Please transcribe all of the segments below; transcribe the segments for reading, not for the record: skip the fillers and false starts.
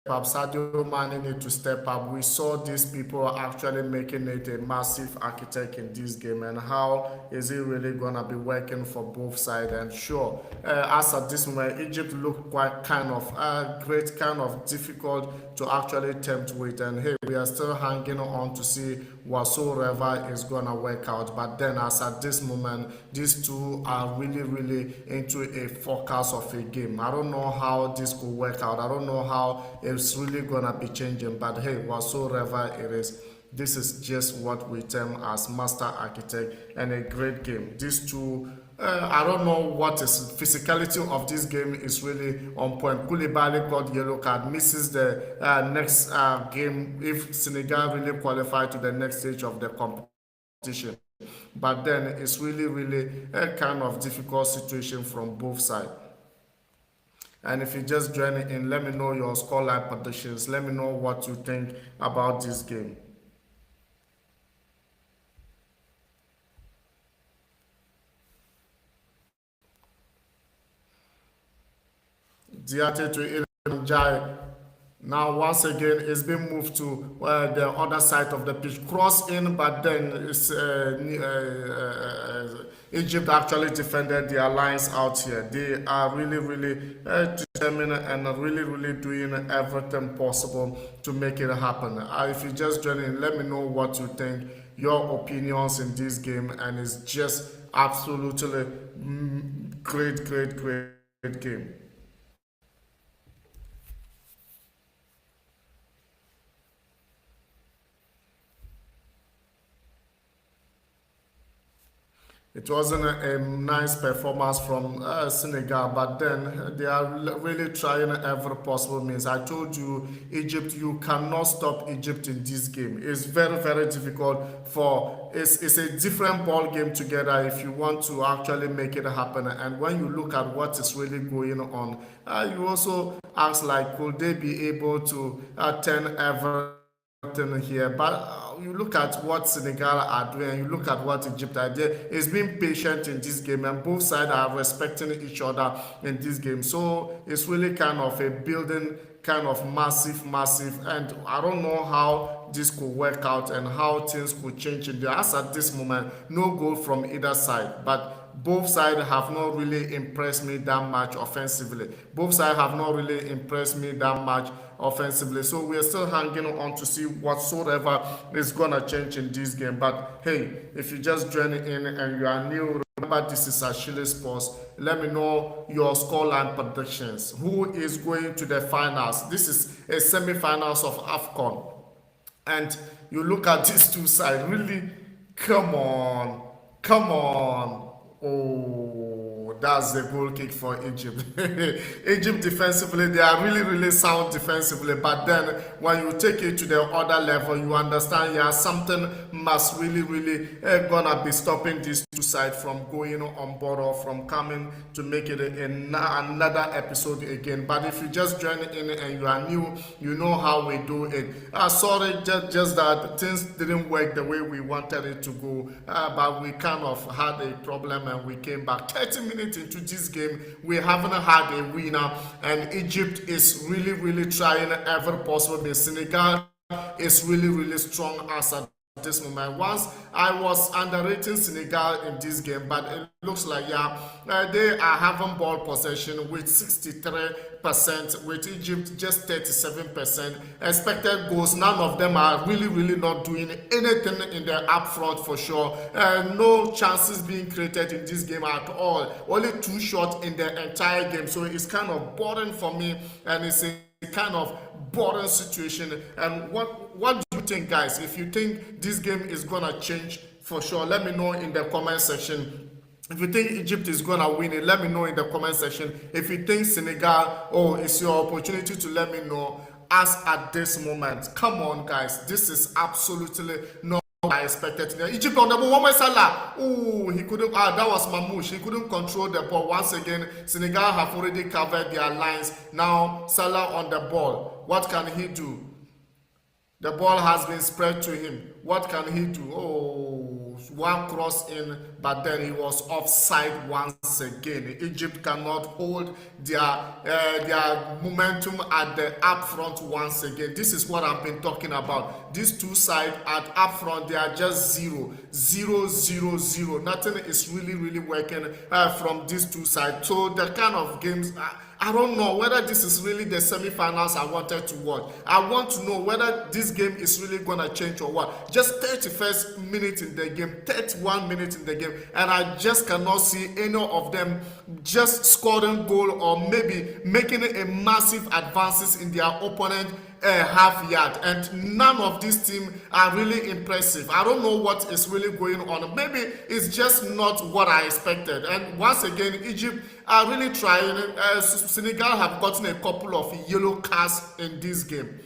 up. Sadio Mane need to step up. We saw these people actually making it a massive architect in this game, and how is it really gonna be working for both sides? And sure, as at this moment, Egypt look quite kind of great, kind of difficult to actually tempt with. And hey, we are still hanging on to see whatsoever is gonna work out. But then, as at this moment, these two are really into a forecast of a game. I don't know how this could work out. I don't know how it's really gonna be changing. But hey, whatsoever it is, this is just what we term as master architect and a great game. These two, I don't know what is physicality of this game is really on point. Koulibaly got yellow card, misses the next game if Senegal really qualify to the next stage of the competition. But then it's really a kind of difficult situation from both sides. And if you just join in, let me know your scoreline predictions. Let me know what you think about this game. Diate to Ilanjai. Now, once again, it's been moved to the other side of the pitch. Cross in, but then it's, Egypt actually defended their lines out here. They are really determined and really doing everything possible to make it happen. If you just join in, let me know what you think, your opinions in this game, and it's just absolutely great game. It wasn't a nice performance from Senegal, but then they are really trying every possible means. I told you, Egypt, you cannot stop Egypt in this game. It's very difficult for, it's a different ball game together if you want to actually make it happen. And when you look at what is really going on, you also ask like, could they be able to turn everything here? But you look at what Senegal are doing, you look at what Egypt are doing. It's been patient in this game, and both sides are respecting each other in this game. So it's really kind of a building, kind of massive, and I don't know how this could work out and how things could change in the as at this moment. No goal from either side, but both sides have not really impressed me that much offensively. Both sides have not really impressed me that much offensively. So we are still hanging on to see whatsoever is gonna change in this game. But hey, if you just join in and you are new, remember this is Ashili Sports. Let me know your scoreline predictions. Who is going to the finals? This is a semi-finals of AFCON. And you look at these two sides, really, come on. Oh, that's a goal kick for Egypt. Egypt defensively, they are really sound defensively. But then when you take it to the other level, you understand, yeah, something must really gonna be stopping these two sides from going on board or from coming to make it another episode again. But if you just join in and you are new, you know how we do it. Sorry, just that things didn't work the way we wanted it to go. But we kind of had a problem and we came back 30 minutes into this game. We haven't had a winner, and Egypt is really trying every possible means. Senegal is really strong as at this moment. Once I was underrating Senegal in this game, but it looks like, yeah, they are having ball possession with 63%, with Egypt just 37%. Expected goals, none of them are really not doing anything in the up front for sure. No chances being created in this game at all. Only 2 shots in the entire game. So it's kind of boring for me, and it's a kind of boring situation. And what do you think, guys? If you think this game is gonna change for sure, let me know in the comment section. If you think Egypt is gonna win it, let me know in the comment section. If you think Senegal, oh, it's your opportunity to let me know. As at this moment, come on, guys, this is absolutely not I expected. Egypt on the ball. One more Salah. Oh, he couldn't. That was Mamouche. He couldn't control the ball. Once again, Senegal have already covered their lines. Now Salah on the ball. What can he do? The ball has been spread to him. What can he do? Oh, one cross in, but then he was offside once again. Egypt cannot hold their momentum at the up front once again. This is what I've been talking about. These two sides at up front, they are just 0, 0, 0, 0. Nothing is really working from these two sides. So the kind of games, I don't know whether this is really the semi-finals I wanted to watch. I want to know whether this game is really going to change or what. Just 31st minute in the game, 31 minutes in the game, and I just cannot see any of them just scoring goal or maybe making a massive advances in their opponent half yard, and none of these teams are really impressive. I don't know what is really going on. Maybe it's just not what I expected. And once again, Egypt are really trying. Senegal have gotten a couple of yellow cards in this game.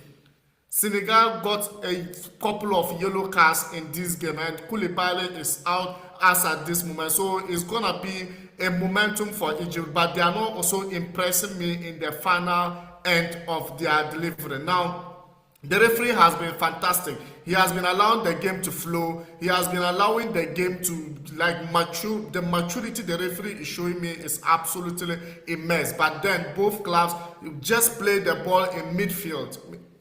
Senegal got a couple of yellow cards in this game, and Koulibaly is out as at this moment. So it's gonna be a momentum for Egypt, but they are not also impressing me in the final end of their delivery. Now, the referee has been fantastic. He has been allowing the game to flow. He has been allowing the game to mature. The maturity the referee is showing me is absolutely immense. But then both clubs just play the ball in midfield.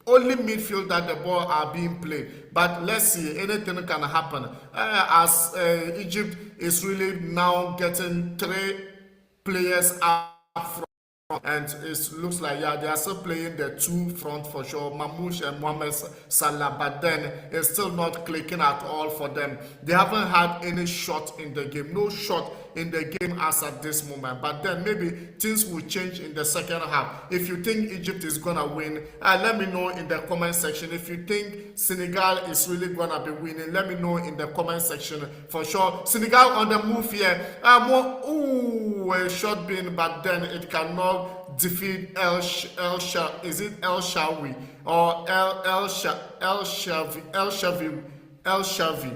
Only midfield that the ball are being played. But let's see, anything can happen. As Egypt is really now getting 3 players up front. And it looks like, yeah, they are still playing the 2 front for sure, Mamouche and Mohamed Salah, but then it's still not clicking at all for them. They haven't had any shot in the game, no shot in the game as at this moment. But then maybe things will change in the second half. If you think Egypt is gonna win, let me know in the comment section. If you think Senegal is really gonna be winning, let me know in the comment section for sure. Senegal on the move here. A shot being, but then it cannot defeat El Shawi or El Shavi.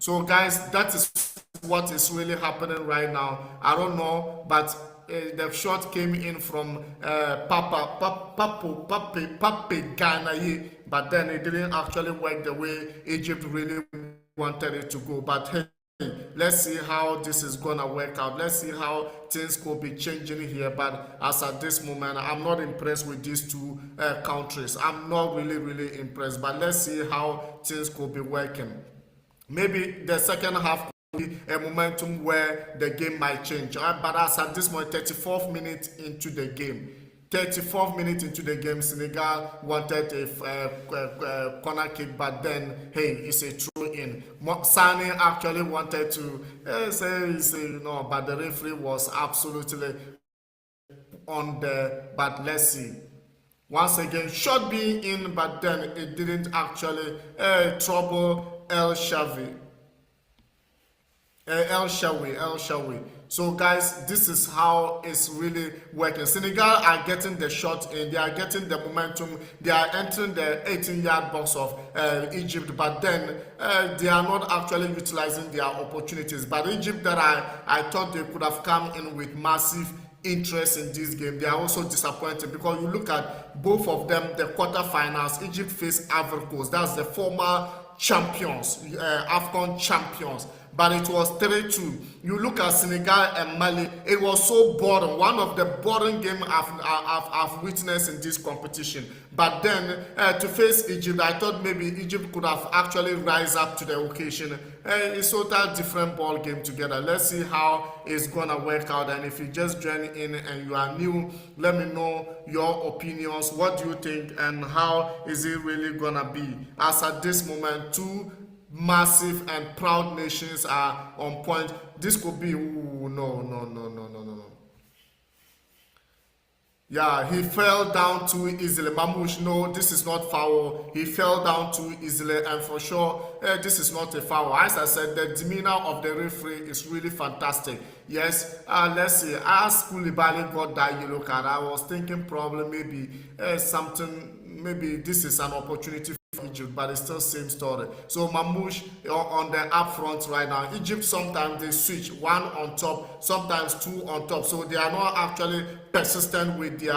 So guys, that is what is really happening right now. I don't know, but the shot came in from Pape Ganaye, but then it didn't actually work the way Egypt really wanted it to go. But hey, let's see how this is gonna work out. Let's see how things could be changing here. But as at this moment, I'm not impressed with these two countries. I'm not really impressed. But let's see how things could be working. Maybe the second half could be a momentum where the game might change. But as at this moment, 34th minute into the game. 34th minute into the game, Senegal wanted a corner kick, but then, hey, it's a throw-in. Sane actually wanted to say, no, but the referee was absolutely on the, but let's see. Once again, shot being in, but then it didn't actually trouble El Shawi. So guys, this is how it's really working. Senegal are getting the shot in, they are getting the momentum, they are entering the 18-yard box of Egypt, but then they are not actually utilizing their opportunities. But Egypt, that I thought they could have come in with massive interest in this game, they are also disappointed, because you look at both of them, the quarterfinals, Egypt faced Ivory Coast, that's the former champions, AFCON champions, but it was 3-2. You look at Senegal and Mali, it was so boring, one of the boring games I've witnessed in this competition. But then to face Egypt, I thought maybe Egypt could have actually rise up to the occasion. It's a total different ball game together. Let's see how it's gonna work out. And if you just join in and you are new, let me know your opinions. What do you think and how is it really gonna be? As at this moment, 2 massive and proud nations are on point. This could be, ooh, no. Yeah, he fell down too easily. Mamouche, no, this is not foul. He fell down too easily, and for sure, this is not a foul. As I said, the demeanor of the referee is really fantastic. Yes, let's see. As Koulibaly got that yellow card, I was thinking probably maybe maybe this is an opportunity for Egypt, but it's still same story. So Mamouche on the up front right now. Egypt, sometimes they switch 1 on top, sometimes 2 on top, so they are not actually persistent with their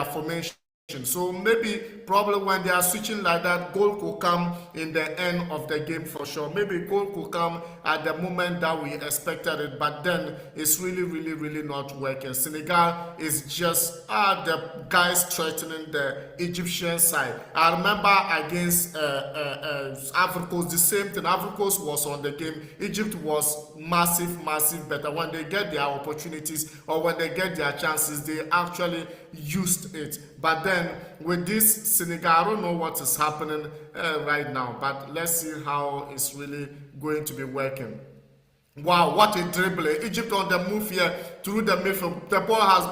formation. So maybe probably when they are switching like that, goal could come in the end of the game for sure. Maybe goal could come at the moment that we expected it, but then it's really not working. Senegal is just the guys threatening the Egyptian side. I remember against Ivory Coast, the same thing. Ivory Coast was on the game. Egypt was massive better. When they get their opportunities or when they get their chances, they actually used it. But then with this Senegal, I don't know what is happening right now, but let's see how it's really going to be working. Wow, what a dribble. Egypt on the move here through the midfield. The ball has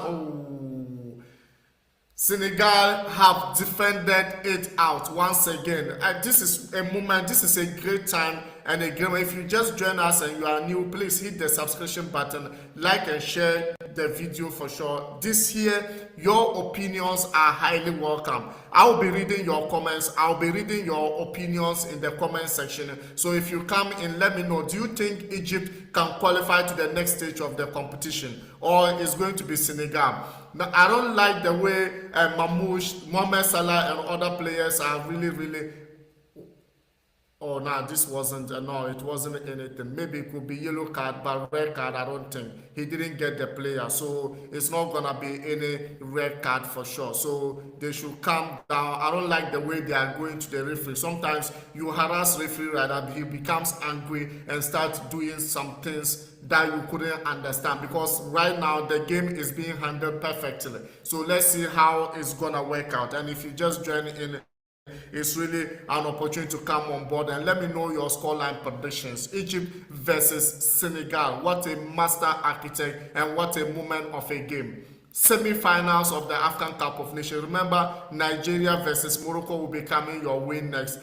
Senegal have defended it out once again. This is a moment, this is a great time and a game. If you just join us and you are new, please hit the subscription button, like and share the video for sure. This here, your opinions are highly welcome. I'll be reading your comments. I'll be reading your opinions in the comment section. So if you come in, let me know. Do you think Egypt can qualify to the next stage of the competition, or is going to be Senegal? Now, I don't like the way Mamouche, Mohamed Salah and other players are really oh no, this wasn't no, it wasn't anything. Maybe it could be yellow card, but red card, I don't think. He didn't get the player, so it's not gonna be any red card for sure. So they should calm down. I don't like the way they are going to the referee. Sometimes you harass referee right now, he becomes angry and starts doing some things that you couldn't understand, because right now the game is being handled perfectly. So let's see how it's gonna work out. And if you just join in, it's really an opportunity to come on board and let me know your scoreline predictions. Egypt versus Senegal. What a master architect and what a moment of a game. Semi-finals of the AFCON Cup of Nations. Remember, Nigeria versus Morocco will be coming your way next.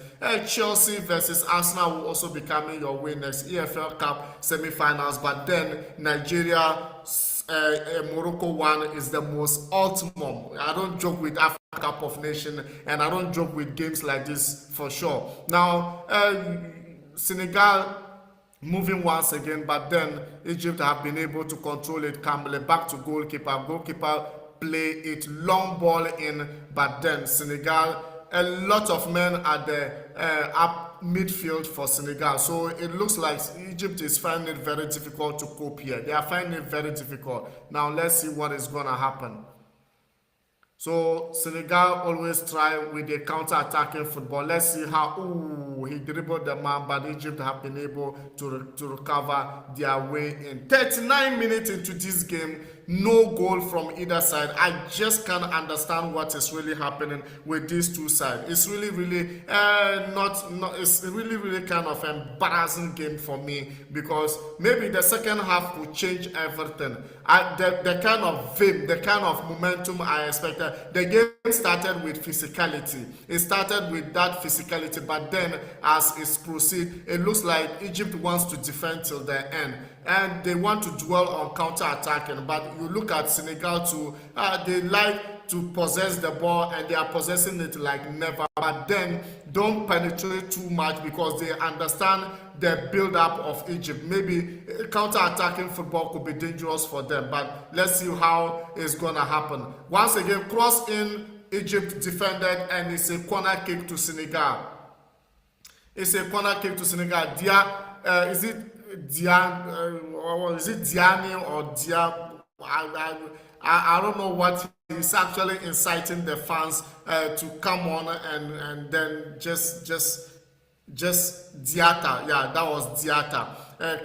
Chelsea versus Arsenal will also be coming your way next. EFL Cup semi-finals, but then Nigeria Morocco one is the most ultimate. I don't joke with Africa Cup of Nations, and I don't joke with games like this for sure. Now, Senegal moving once again, but then Egypt have been able to control it calmly. Back to goalkeeper. Goalkeeper play it long ball in, but then Senegal, a lot of men at the up midfield for Senegal. So it looks like Egypt is finding it very difficult to cope here. They are finding it very difficult. Now let's see what is going to happen. So Senegal always try with the counter-attacking football. Let's see how, he dribbled the man, but Egypt have been able to recover their way in. 39 minutes into this game, no goal from either side. I just can't understand what is really happening with these two sides. It's really it's really kind of embarrassing game for me, because maybe the second half will change everything. The kind of vim, the kind of momentum I expected. The game started with physicality. It started with that physicality, but then as it proceeds, it looks like Egypt wants to defend till the end, and they want to dwell on counter-attacking. But you look at Senegal too, they like to possess the ball, and they are possessing it like never, but then don't penetrate too much because they understand the build-up of Egypt. Maybe counter-attacking football could be dangerous for them, but let's see how it's gonna happen. Once again, cross in, Egypt defended, and it's a corner kick to Senegal. It's a corner kick to Senegal. Is it Diani or Dia? I don't know what he's actually inciting the fans to come on and then just Diata, yeah, that was Diata,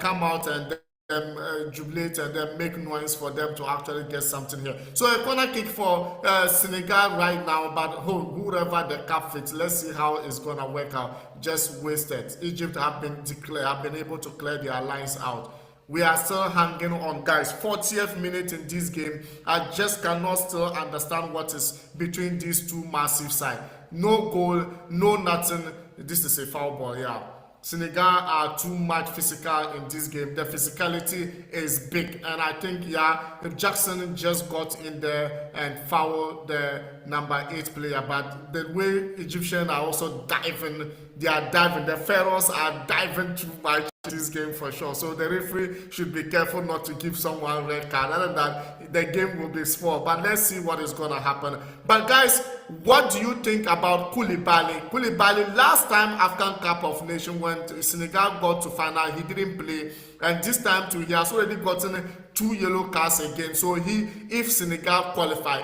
come out and then jubilate and then make noise for them to actually get something here. So a corner kick for Senegal right now, but whoever the cap fits, let's see how it's gonna work out. Just wasted. Egypt have been able to clear their lines out. We are still hanging on, guys. 40th minute in this game. I just cannot still understand what is between these two massive sides. No goal, no nothing. This is a foul ball, yeah. Senegal are too much physical in this game. The physicality is big, and I think, yeah, Jackson just got in there and fouled the number 8 player, but the way Egyptians are also diving they are diving. The Pharaohs are diving too much this game for sure. So the referee should be careful not to give someone red card. Other than that, the game will be spoiled. But let's see what is going to happen. But guys, what do you think about Koulibaly? Koulibaly, last time AFCON Cup of Nations when Senegal got to final, he didn't play. And this time too, he has already gotten 2 yellow cards again. So if Senegal qualify,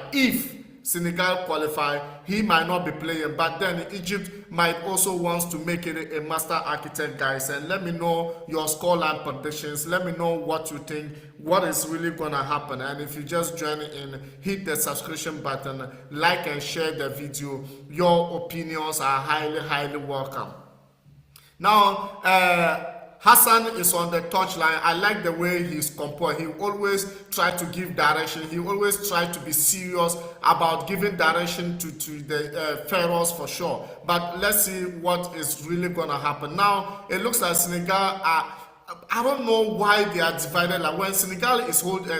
he might not be playing, but then Egypt might also wants to make it a master architect, guys. And let me know your scoreline predictions. Let me know what you think, what is really gonna happen. And if you just join in, hit the subscription button, like and share the video. Your opinions are highly welcome. Now, Hassan is on the touchline. I like the way he's composed. He always tries to give direction. He always tries to be serious about giving direction to the Pharaohs for sure. But let's see what is really going to happen. Now, it looks like Senegal are... I don't know why they are divided. Like when Senegal is holding,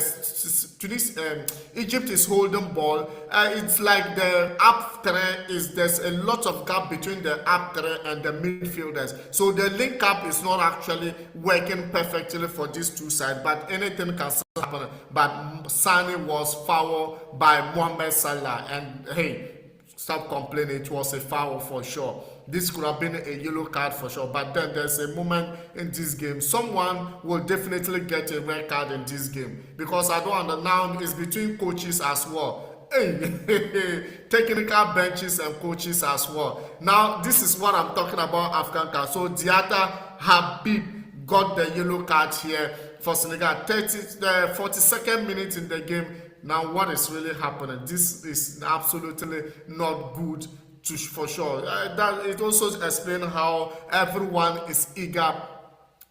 Egypt is holding ball. It's like the up three there's a lot of gap between the up three and the midfielders. So the link up is not actually working perfectly for these two sides. But anything can still happen. But Sane was fouled by Mohamed Salah, and hey, stop complaining. It was a foul for sure. This could have been a yellow card for sure, but then there's a moment in this game. Someone will definitely get a red card in this game because I don't understand. Now it's between coaches as well. Hey, technical benches and coaches as well. Now this is what I'm talking about, AFCON card. So Diatta Habib got the yellow card here for Senegal. 42nd minute in the game. Now what is really happening? This is absolutely not good. For sure. That it also explains how everyone is eager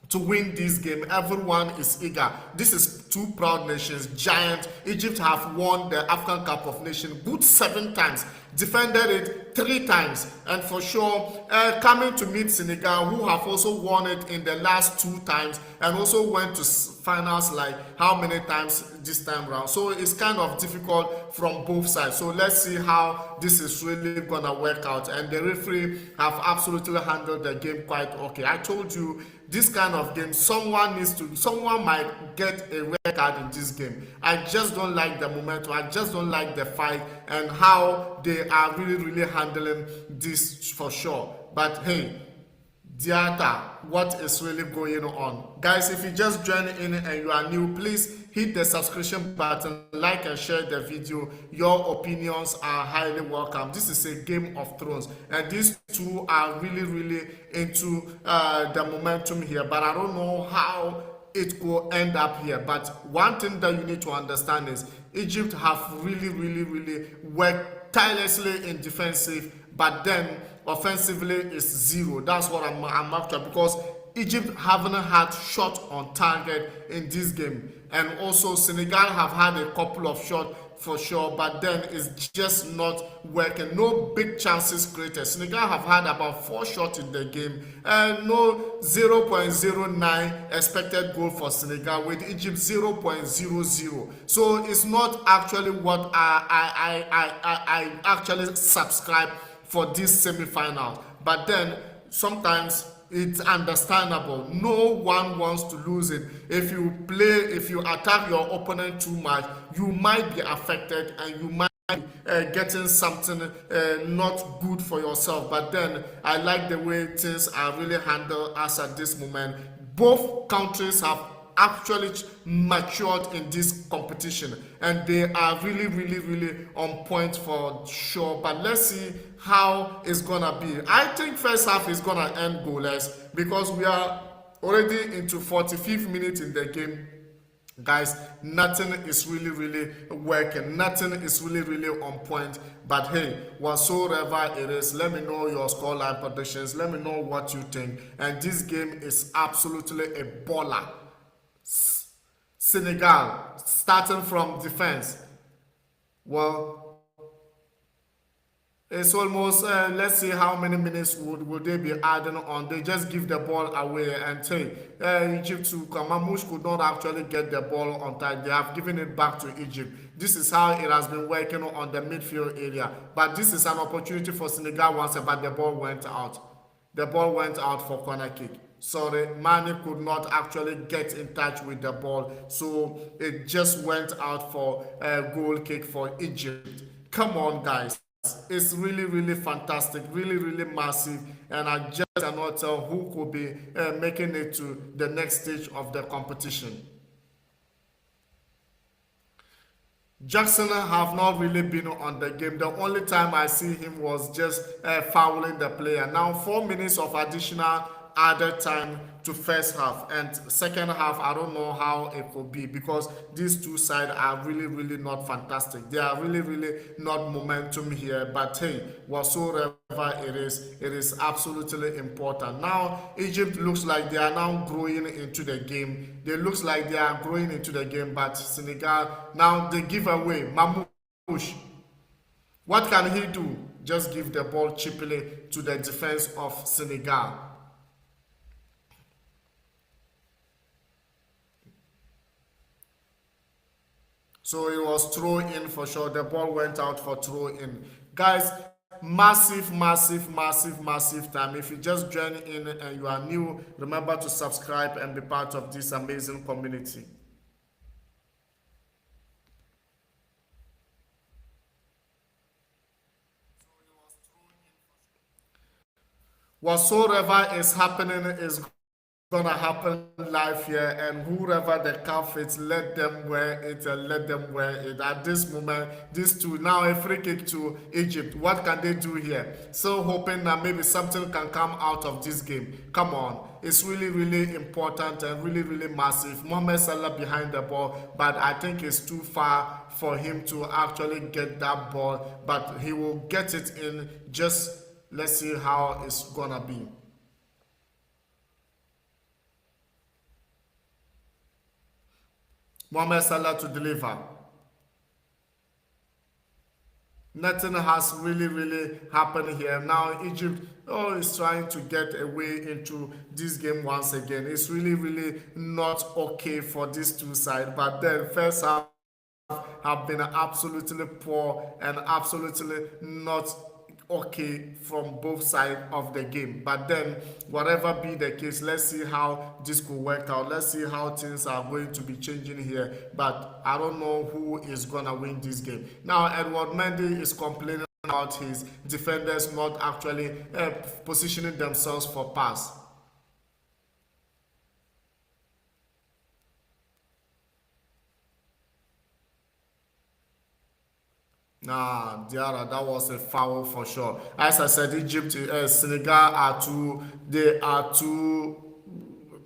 to win this game. Everyone is eager. This is two proud nations, giant. Egypt have won the AFCON Cup of Nations good 7 times, defended it 3 times, and for sure coming to meet Senegal, who have also won it in the last 2 times and also went to finals like how many times this time around. So it's kind of difficult from both sides. So let's see how this is really gonna work out. And the referee have absolutely handled the game quite okay. I told you this kind of game, someone might get a red card in this game. I just don't like the momentum. I just don't like the fight and how they are really handling this for sure. But hey, Diatta, what is really going on? Guys, if you just join in and you are new, please hit the subscription button, like and share the video. Your opinions are highly welcome. This is a Game of Thrones, and these two are really into the momentum here, but I don't know how it will end up here. But one thing that you need to understand is Egypt have really worked tirelessly in defensive, but then offensively is 0. That's what I'm after, because Egypt haven't had shot on target in this game, and also Senegal have had a couple of shots for sure, but then it's just not working. No big chances created. Senegal have had about 4 shots in the game, and no 0.09 expected goal for Senegal, with Egypt 0.00. So it's not actually what I actually subscribe for this semi-final. But then sometimes it's understandable. No one wants to lose it. If you attack your opponent too much, you might be affected and you might be getting something not good for yourself. But then I like the way things are really handled as at this moment. Both countries have actually matured in this competition, and they are really on point for sure. But let's see how it's gonna be. I think first half is gonna end goalless because we are already into 45th minute in the game. Guys, nothing is really working. Nothing is really on point. But hey, whatsoever it is, let me know your scoreline predictions. Let me know what you think. And this game is absolutely a baller. Senegal starting from defense. Well, it's almost let's see how many minutes would they be adding on. They just give the ball away, and say Egypt to Mamouche could not actually get the ball on time. They have given it back to Egypt. This is how it has been working on the midfield area, but this is an opportunity for Senegal once, but the ball went out. The ball went out for corner kick. Sorry, Mane could not actually get in touch with the ball, so it just went out for a goal kick for Egypt. Come on, guys. It's really, really fantastic, really, really massive, and I just cannot tell who could be making it to the next stage of the competition. Jackson have not really been on the game. The only time I see him was just fouling the player. Now 4 minutes of additional added time to first half, and second half I don't know how it could be, because these two sides are really, really not fantastic. They are really, really not momentum here, but hey, whatsoever it is absolutely important. Now Egypt looks like they are now growing into the game. They looks like they are growing into the game, but Senegal, now they give away. Mamouche, what can he do? Just give the ball cheaply to the defense of Senegal. So it was throw in for sure. The ball went out for throw in. Guys, massive, massive, massive, massive time. If you just join in and you are new, remember to subscribe and be part of this amazing community. Whatsoever is happening is gonna happen live here, and whoever the calf is, let them wear it and let them wear it. At this moment, these two, now a free kick to Egypt. What can they do here? So hoping that maybe something can come out of this game. Come on, it's really, really important and really, really massive. Mohamed Salah behind the ball, but I think it's too far for him to actually get that ball, but he will get it in. Just let's see how it's gonna be. Mohamed Salah to deliver. Nothing has really, really happened here. Now Egypt is trying to get away into this game once again. It's really, really not okay for these two sides. But then first half have been absolutely poor and absolutely not okay from both sides of the game. But then whatever be the case, let's see how this could work out. Let's see how things are going to be changing here, but I don't know who is gonna win this game. Now Edward Mendy is complaining about his defenders not actually positioning themselves for pass. Nah, Diarra, that was a foul for sure. As I said, Egypt, Senegal they are too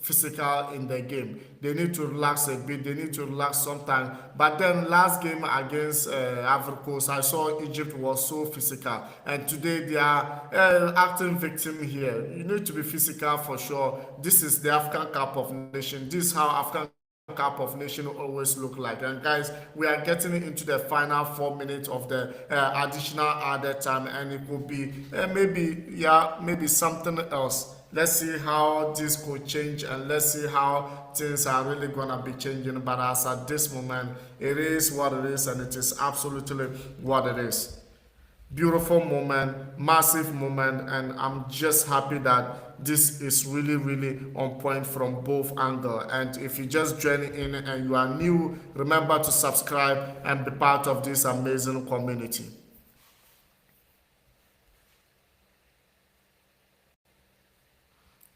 physical in the game. They need to relax a bit. They need to relax sometime. But then last game against Ivory Coast, I saw Egypt was so physical, and today they are acting victim here. You need to be physical for sure. This is the African Cup of Nations. This is how African Cup of Nation always look like. And guys, we are getting into the final 4 minutes of the additional added time, and it could be maybe something else. Let's see how this could change, and let's see how things are really gonna be changing. But as at this moment, it is what it is, and it is absolutely what it is. Beautiful moment, massive moment, and I'm just happy that this is really, really on point from both angles. And if you just join in and you are new, remember to subscribe and be part of this amazing community.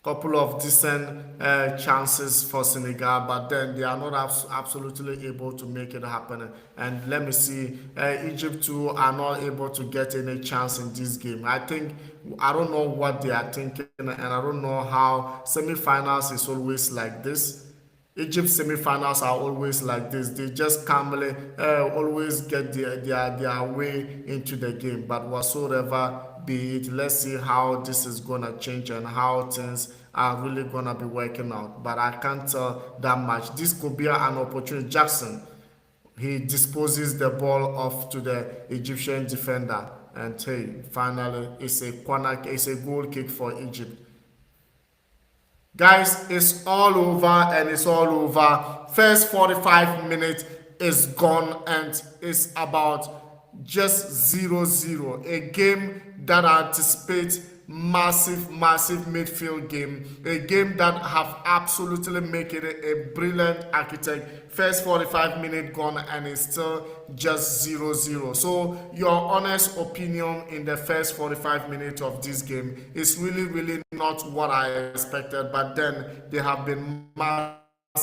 Couple of decent chances for Senegal, but then they are not absolutely able to make it happen. And let me see, Egypt too are not able to get any chance in this game. I don't know what they are thinking, and I don't know how semi-finals is always like this. Egypt semi-finals are always like this. They just calmly always get their way into the game. But whatsoever be it, let's see how this is gonna change and how things are really gonna be working out. But I can't tell that much. This could be an opportunity. Jackson, he disposes the ball off to the Egyptian defender, and hey, finally it's a goal kick for Egypt. Guys, it's all over, and it's all over. First 45 minutes is gone, and it's about just 0-0. A game that anticipates massive midfield game, a game that have absolutely make it a brilliant architect. First 45 minutes gone and it's still just 0-0. So your honest opinion in the first 45 minutes of this game is really not what I expected, but then they have been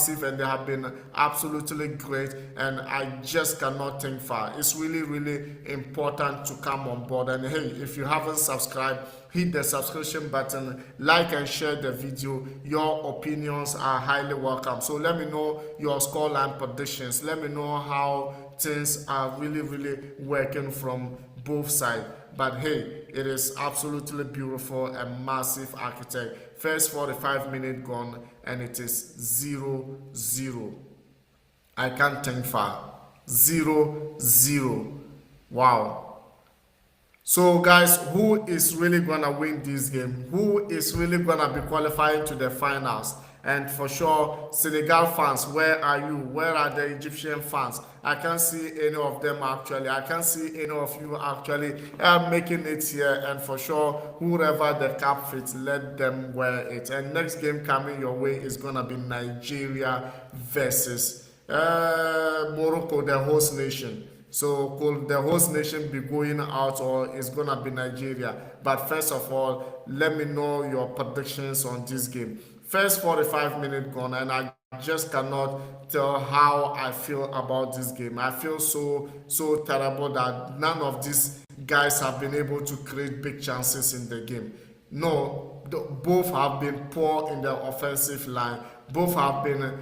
and they have been absolutely great, and I just cannot think far. It's really important to come on board. And hey, if you haven't subscribed, hit the subscription button, like and share the video. Your opinions are highly welcome. So let me know your scoreline predictions. Let me know how things are really working from both sides. But hey, it is absolutely beautiful and massive architect. First 45 minutes gone and it is 0-0. I can't think far. 0-0. Wow. So guys, who is really gonna win this game? Who is really gonna be qualifying to the finals? And for sure, Senegal fans, where are you? Where are the Egyptian fans? I can't see any of them actually. I can't see any of you actually making it here. And for sure, whoever the cap fits, let them wear it. And next game coming your way is going to be Nigeria versus Morocco, the host nation. So could the host nation be going out, or is going to be Nigeria? But first of all, let me know your predictions on this game. First 45 minutes gone, and I just cannot tell how I feel about this game. I feel so terrible that none of these guys have been able to create big chances in the game. No, both have been poor in the offensive line. Both have been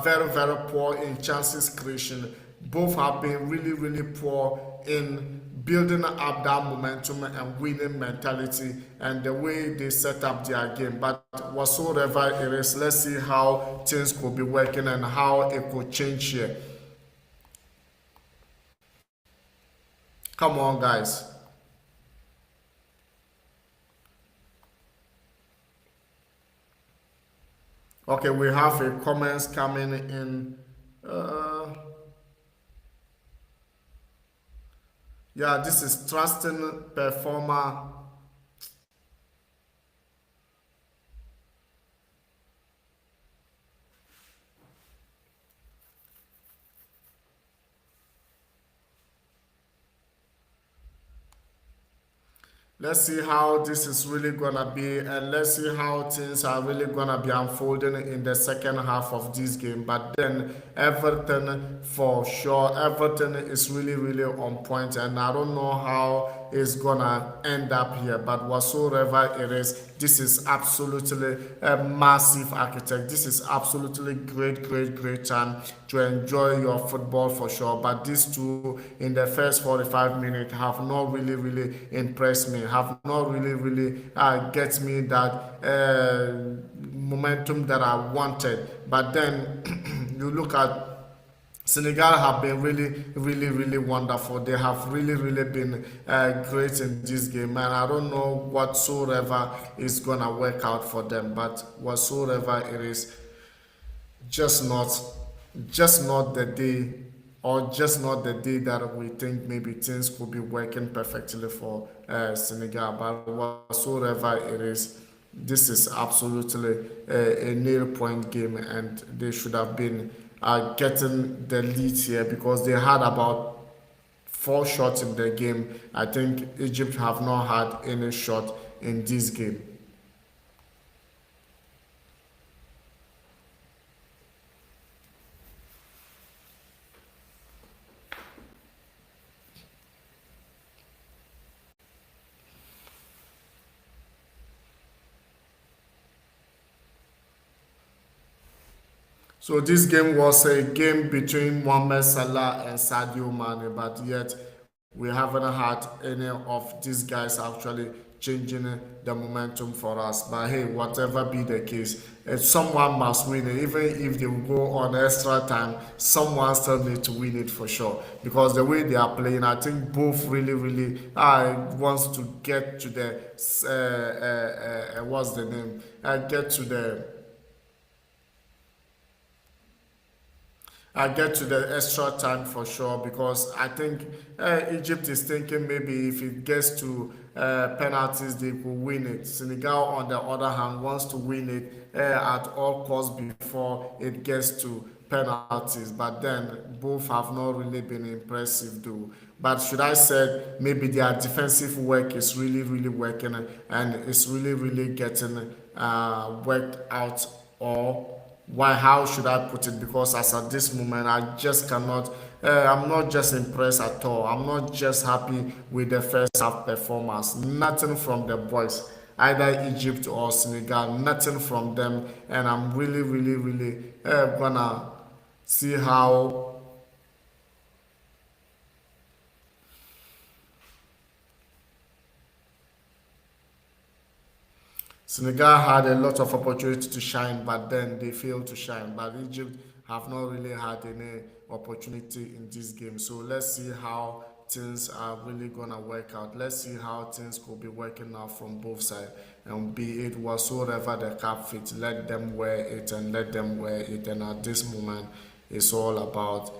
very poor in chances creation. Both have been really poor in building up that momentum and winning mentality and the way they set up their game. But whatsoever it is, let's see how things could be working and how it could change here. Come on, guys. Okay, we have a comments coming in. Yeah, this is trusting performer. Let's see how this is really gonna be, and let's see how things are really gonna be unfolding in the second half of this game. But then everything, for sure, everything is really on point, and I don't know how it's gonna end up here. But whatsoever it is, this is absolutely a massive architect. This is absolutely great time to enjoy your football for sure. But these two in the first 45 minutes have not really impressed me, have not really get me that momentum that I wanted. But then you look at Senegal have been really wonderful. They have really been great in this game, and I don't know whatsoever is gonna work out for them. But whatsoever it is, just not the day, or just not the day that we think maybe things could be working perfectly for Senegal. But whatsoever it is, this is absolutely a nail point game, and they should have been getting the lead here, because they had about 4 shots in the game. I think Egypt have not had any shot in this game. So this game was a game between Mohamed Salah and Sadio Mane, but yet we haven't had any of these guys actually changing the momentum for us. But hey, whatever be the case, someone must win it. Even if they will go on extra time, someone still need to win it for sure. Because the way they are playing, I think both really wants to get to the what's the name? Get to the get to the extra time for sure, because I think Egypt is thinking maybe if it gets to penalties, they will win it. Senegal, on the other hand, wants to win it at all costs before it gets to penalties. But then both have not really been impressive, though. But should I say maybe their defensive work is really, really working, and it's really, really getting worked out, or why, how should I put it? Because as at this moment I just cannot, I'm not just impressed at all. I'm not just happy with the first half performance. Nothing from the boys, either Egypt or Senegal, nothing from them. And I'm really, really, really gonna see how Senegal had a lot of opportunity to shine, but then they failed to shine. But Egypt have not really had any opportunity in this game. So let's see how things are really gonna work out. Let's see how things could be working out from both sides. And be it whatsoever the cap fits, let them wear it and let them wear it. And at this moment, it's all about.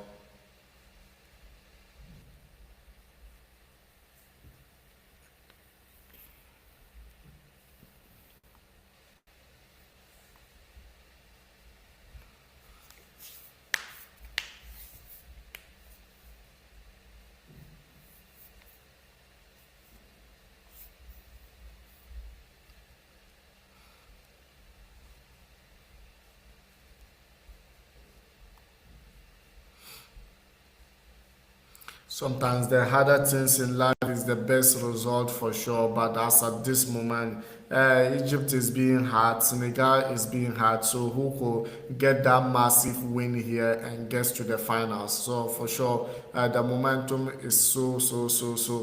Sometimes the harder things in life is the best result for sure, but as at this moment, Egypt is being hard, Senegal is being hard, so who could get that massive win here and gets to the finals? So for sure, the momentum is so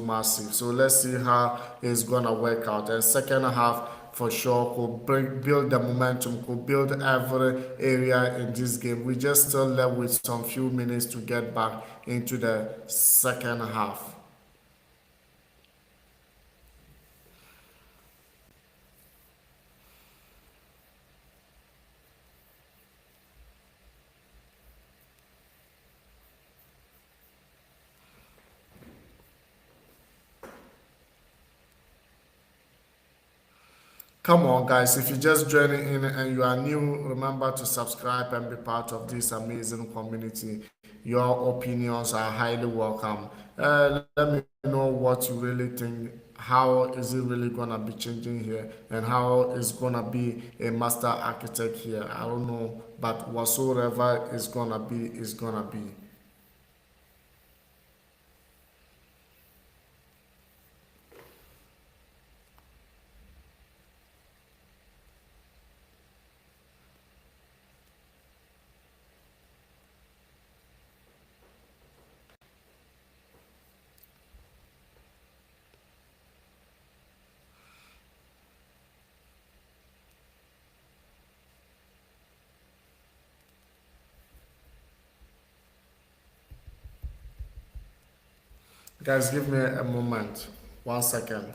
massive. So let's see how it's gonna work out. And second half, for sure could build the momentum, could build every area in this game. We just still left with some few minutes to get back into the second half. Come on, guys, if you're just joining in and you are new, remember to subscribe and be part of this amazing community. Your opinions are highly welcome. Let me know what you really think. How is it really gonna be changing here, and how is gonna be a master architect here? I don't know, but whatsoever is gonna be is gonna be. Guys, give me a moment. 1 second.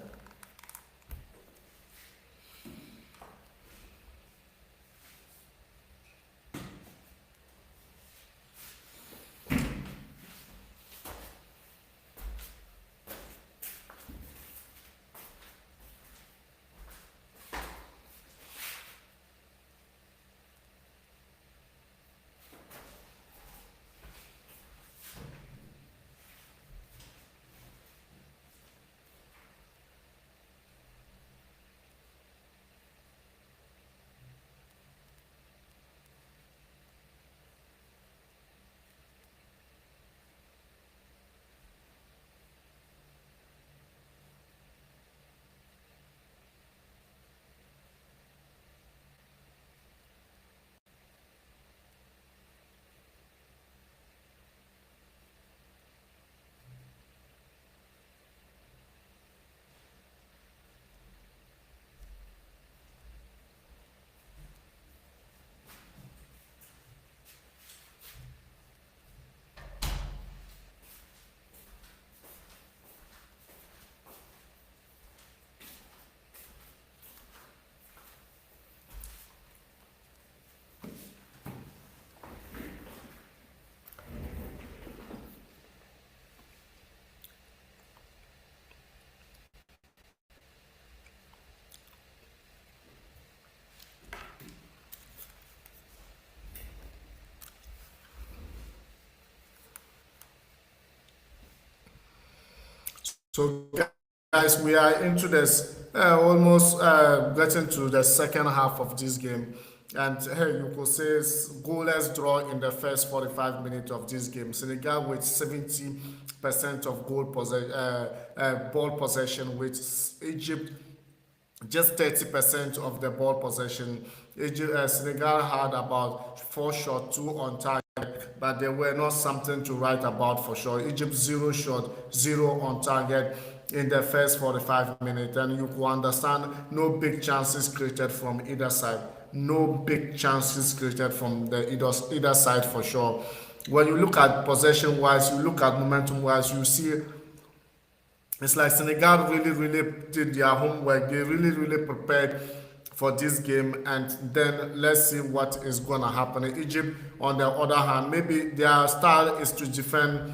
So, guys, we are into this almost getting to the second half of this game. And hey, you could say it's goalless draw in the first 45 minutes of this game. Senegal with 70% of ball possession, with Egypt just 30% of the ball possession. Senegal had about 4 shots, 2 on target, but they were not something to write about for sure. Egypt 0 shot, 0 on target in the first 45 minutes, and you can understand no big chances created from either side. No big chances created from the either side for sure. When you look at possession wise, you look at momentum wise, you see it's like Senegal really did their homework. They really prepared for this game, and then let's see what is going to happen. Egypt, on the other hand, maybe their style is to defend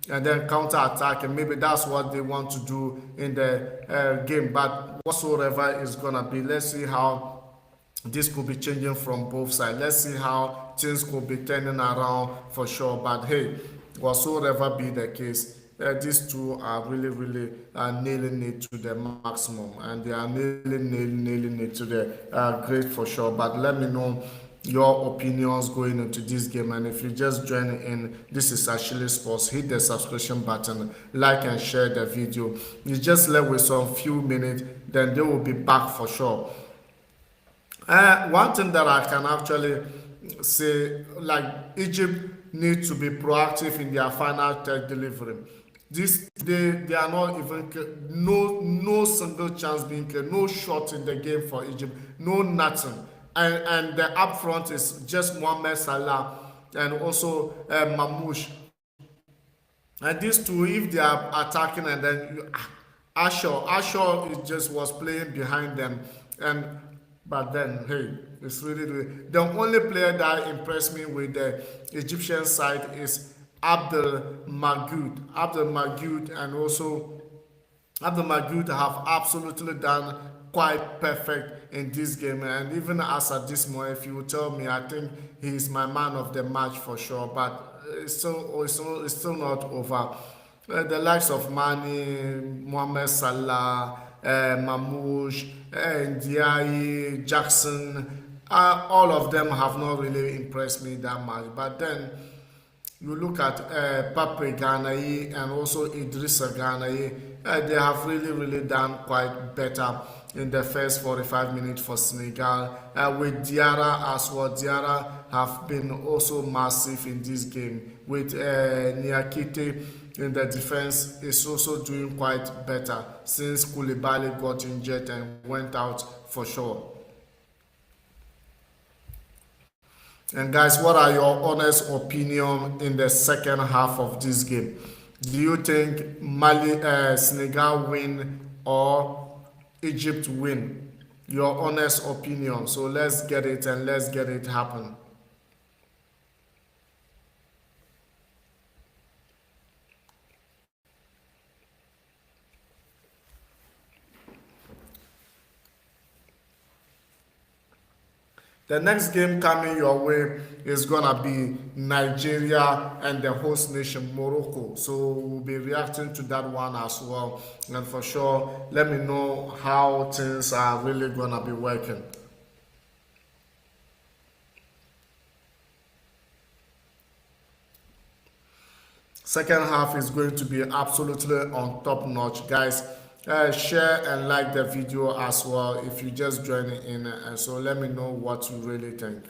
and then counter attack, and maybe that's what they want to do in the game. But whatsoever is going to be, let's see how this could be changing from both sides. Let's see how things could be turning around for sure. But hey, whatsoever be the case, these two are really nailing it to the maximum, and they are nailing it to the great for sure. But let me know your opinions going into this game, and if you just join in, this is Ashili Sports. Hit the subscription button, like and share the video. You just left with some few minutes, then they will be back for sure. One thing that I can actually say, like, Egypt needs to be proactive in their final third delivery. They are not even no single chance being cleared, no shot in the game for Egypt, no nothing. And the up front is just Mohamed Salah and also Mamouche. And these two, if they are attacking, and then Asher just was playing behind them, but then hey, it's really the only player that impressed me with the Egyptian side is Abdel Magoud, and also Abdel Magoud have absolutely done quite perfect in this game. And even as at this moment, if you tell me, I think he is my man of the match for sure. But it's still not over. The likes of Mane, Mohamed Salah, Mamouche, Ndiaye, Jackson, all of them have not really impressed me that much. But then you look at Pape Ganaye and also Idrissa Ganaye, they have really done quite better in the first 45 minutes for Senegal. With Diarra as well, Diarra have been also massive in this game. With Niakite in the defense is also doing quite better since Koulibaly got injured and went out for sure. And guys, what are your honest opinion in the second half of this game? Do you think Senegal win or Egypt win? Your honest opinion. So let's get it and let's get it happen. The next game coming your way is going to be Nigeria and the host nation, Morocco. So we'll be reacting to that one as well. And for sure, let me know how things are really going to be working. Second half is going to be absolutely on top notch, guys. Share and like the video as well if you just join in, so let me know what you really think.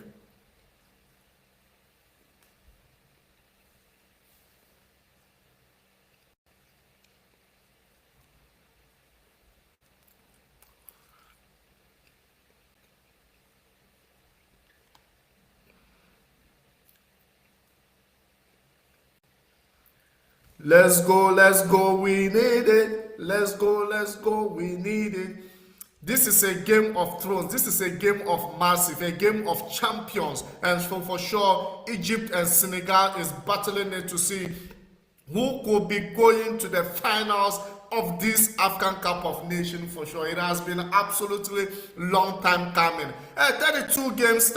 Let's go, we need it. Let's go, we need it. This is a game of thrones. This is a game of massive, a game of champions. And for sure, Egypt and Senegal is battling it to see who could be going to the finals of this African Cup of Nations for sure. It has been absolutely long time coming. 32 games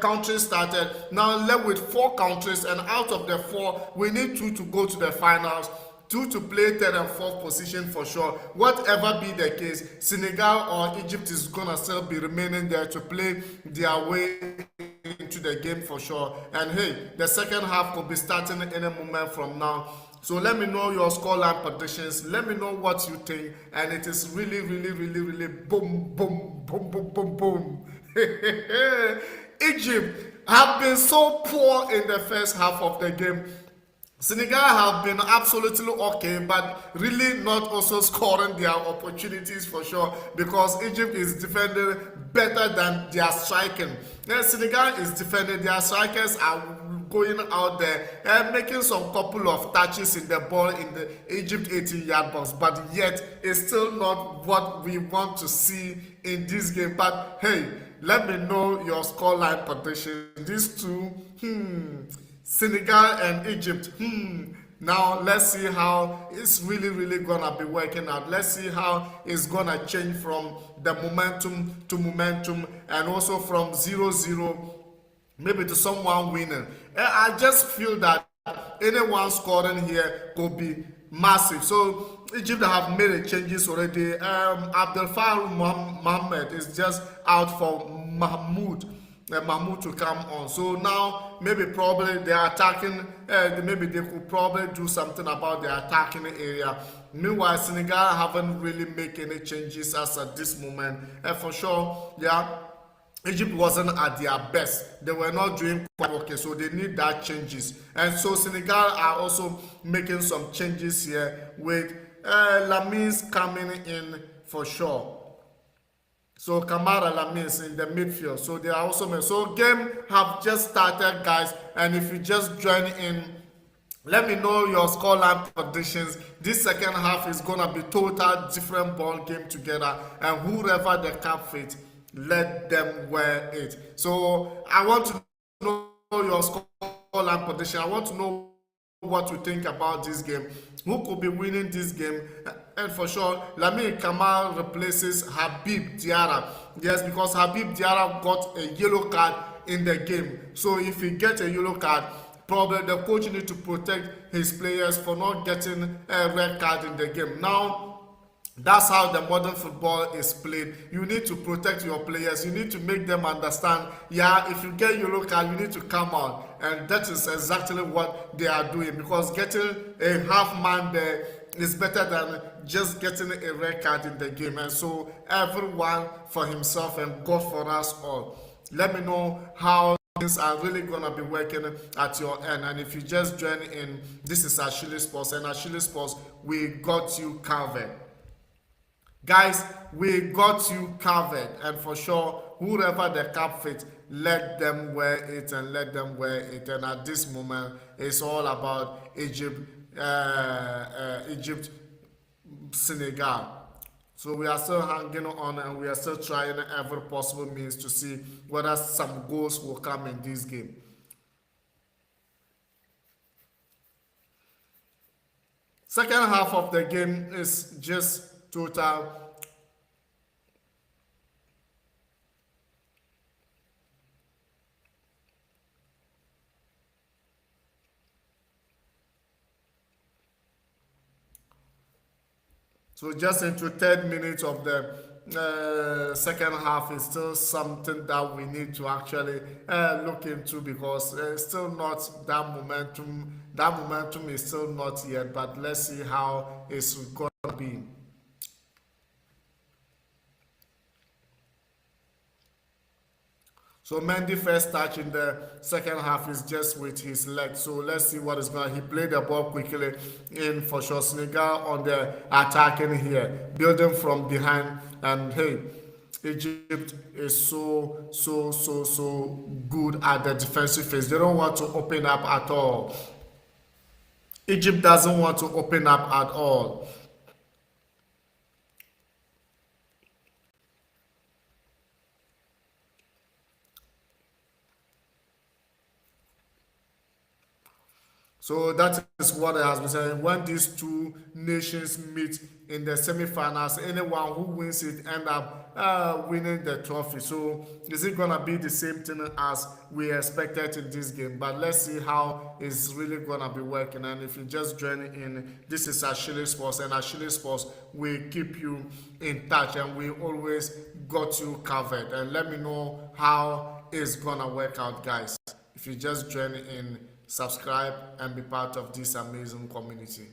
countries started. Now left with 4 countries, and out of the 4, we need 2 to go to the finals. two to play third and fourth position for sure. Whatever be the case, Senegal or Egypt is gonna still be remaining there to play their way into the game for sure. And hey, the second half could be starting any moment from now. So let me know your scoreline predictions. Let me know what you think. And it is really, really, really, really boom, boom, boom, boom, boom, boom. Egypt have been so poor in the first half of the game. Senegal have been absolutely okay, but really not also scoring their opportunities for sure, because Egypt is defending better than their striking. Then Senegal is defending, their strikers are going out there and making some couple of touches in the ball in the Egypt 18-yard box, but yet it's still not what we want to see in this game. But hey, let me know your scoreline prediction. These two, Senegal and Egypt. Now let's see how it's really, really gonna be working out. Let's see how it's gonna change from the momentum to momentum, and also from 0-0 maybe to someone winning. I just feel that anyone scoring here could be massive. So Egypt have made the changes already. Abdel Farouk Mohammed is just out for Mahmoud to come on. So now maybe probably they are attacking, maybe they could probably do something about the attacking area. Meanwhile, Senegal haven't really made any changes as at this moment. For sure, yeah, Egypt wasn't at their best. They were not doing quite okay, so they need that changes. And so Senegal are also making some changes here with Lamis coming in for sure. So Kamara Lamis in the midfield. So they are also so game have just started, guys. And if you just join in, let me know your scoreline predictions. This second half is gonna be total different ball game together, and whoever the cap fit, let them wear it. So I want to know your scoreline prediction. I want to know what you think about this game. Who could be winning this game? And for sure, Lamine Kamal replaces Habib Diarra. Yes, because Habib Diarra got a yellow card in the game. So if he gets a yellow card, probably the coach needs to protect his players for not getting a red card in the game. Now, that's how the modern football is played. You need to protect your players. You need to make them understand, yeah, if you get yellow card, you need to come out. And that is exactly what they are doing, because getting a half man there is better than just getting a red card in the game. And so everyone for himself and God for us all. Let me know how things are really gonna be working at your end. And if you just join in, this is Ashili Sports, and Ashili Sports, we got you covered. Guys, we got you covered, and for sure, whoever the cap fits, let them wear it and let them wear it. And at this moment, it's all about Egypt, Senegal. So we are still hanging on, and we are still trying every possible means to see whether some goals will come in this game. Second half of the game is just total. So just into 10 minutes of the second half is still something that we need to actually look into, because still not that momentum. That momentum is still not yet, but let's see how it's going to be. So Mendy first touch in the second half is just with his leg. So let's see what is going on. He played the ball quickly in for sure. Senegal on the attacking here, building from behind. And hey, Egypt is so good at the defensive phase. They don't want to open up at all. Egypt doesn't want to open up at all. So that is what it has been said. When these two nations meet in the semi-finals, anyone who wins it end up winning the trophy. So is it gonna be the same thing as we expected in this game? But let's see how it's really gonna be working. And if you just join in, this is Ashili Sports, and Ashili Sports will keep you in touch, and we always got you covered. And let me know how it's gonna work out, guys. If you just join in, subscribe and be part of this amazing community.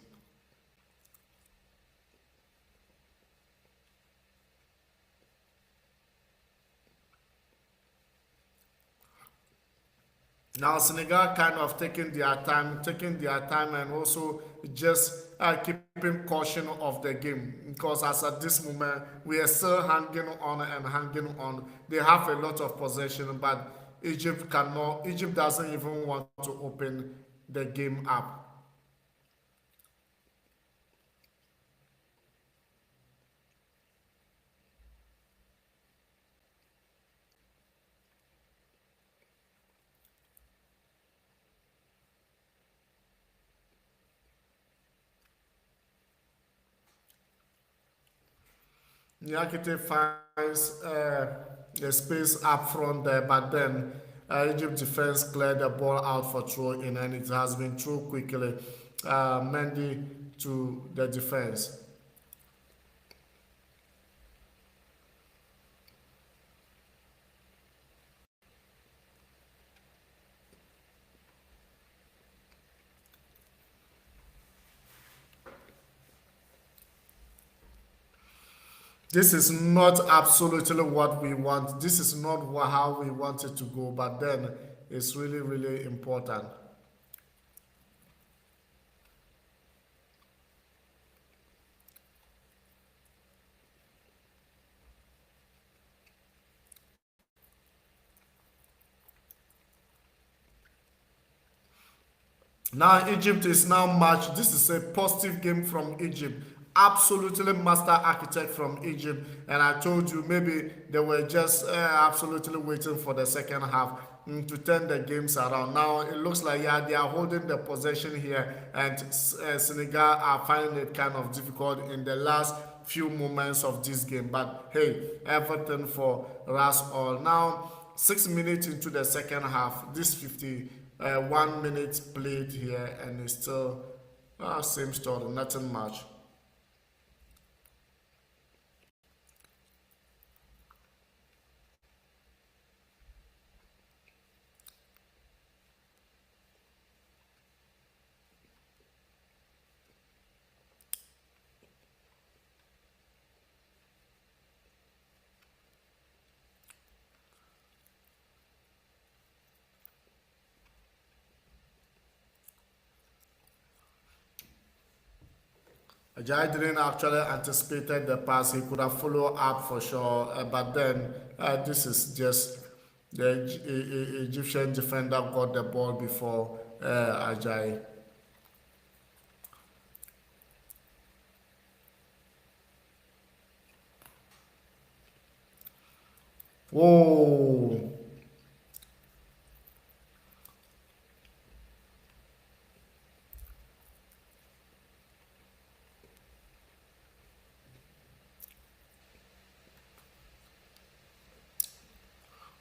Now Senegal kind of taking their time, and also just keeping caution of the game, because as at this moment we are still hanging on and hanging on. They have a lot of possession, but Egypt cannot. Egypt doesn't even want to open the game up. Nyakite finds the space up front there, but then Egypt defense cleared the ball out for throw in, and it has been through quickly. Mendy to the defense. This is not absolutely what we want. This is not how we want it to go, but then it's really, really important. Now Egypt is now matched. This is a positive game from Egypt. Absolutely master architect from Egypt. And I told you maybe they were just absolutely waiting for the second half to turn the games around. Now it looks like, yeah, they are holding the possession here, and Senegal are finding it kind of difficult in the last few moments of this game. But hey, everything for us all. Now 6 minutes into the second half, this 51 minutes played here, and it's still same story, nothing much. Ajay didn't actually anticipated the pass. He could have followed up for sure, but then this is just the Egyptian defender got the ball before Ajay. Whoa!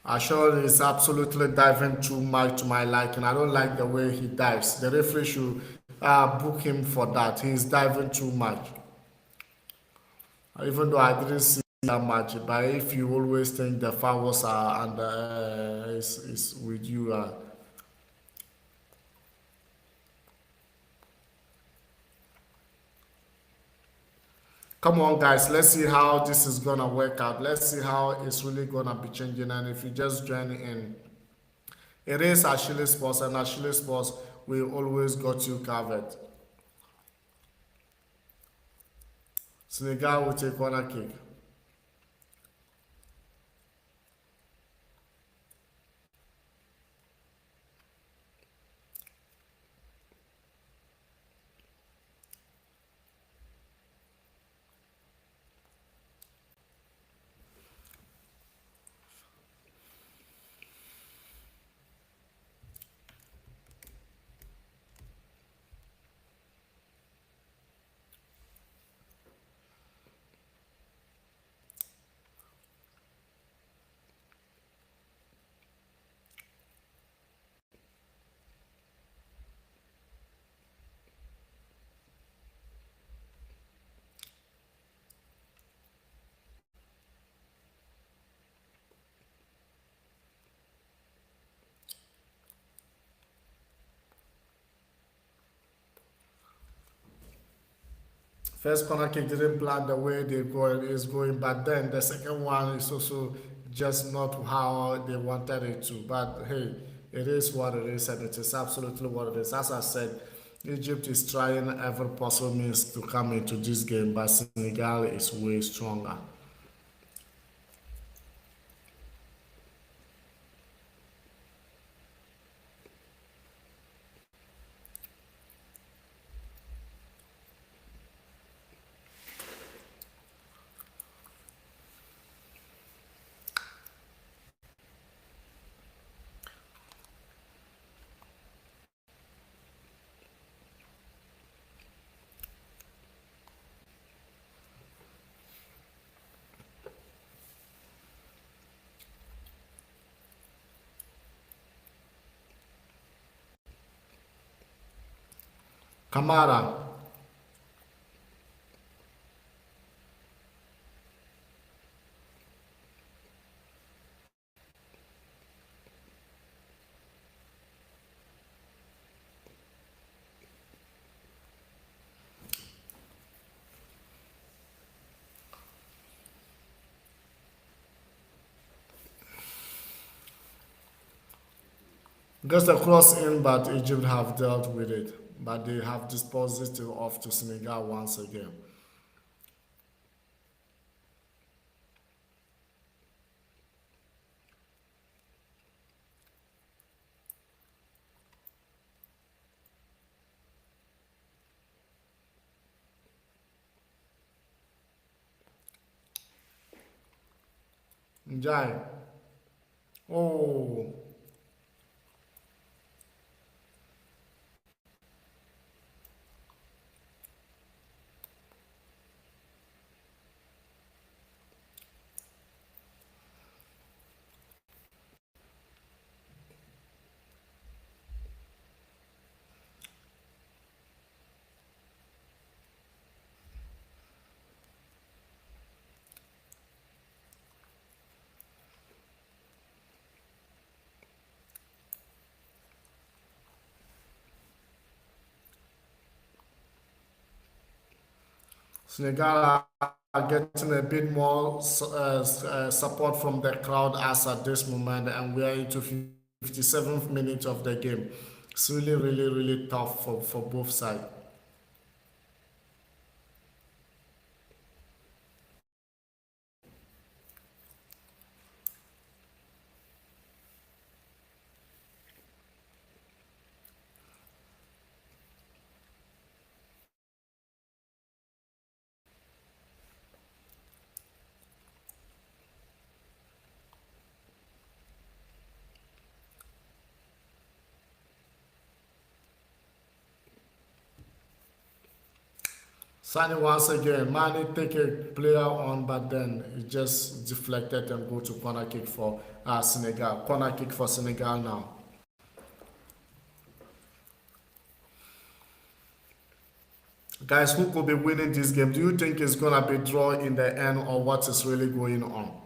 Ashore is absolutely diving too much to my liking. I don't like the way he dives. The referee should book him for that. He's diving too much. Even though I didn't see that much, but if you always think the fouls are and is with you, come on, guys. Let's see how this is gonna work out. Let's see how it's really gonna be changing. And if you just join in, it is Ashili Sports, and Ashili Sports we always got you covered. Senegal will take corner kick. First corner kick didn't plan the way they go is going, but then the second one is also just not how they wanted it to. But hey, it is what it is, and it is absolutely what it is. As I said, Egypt is trying every possible means to come into this game, but Senegal is way stronger. Kamara. Just a cross in, but Egypt have dealt with it. But they have disposed it off to Senegal once again. Njai. Oh. Senegal are getting a bit more support from the crowd as at this moment, and we are into 57th minute of the game. It's really, really, really tough for both sides. Sani once again, Mane take a player on, but then it just deflected and go to corner kick for Senegal. Corner kick for Senegal now. Guys, who could be winning this game? Do you think it's gonna be draw in the end, or what is really going on?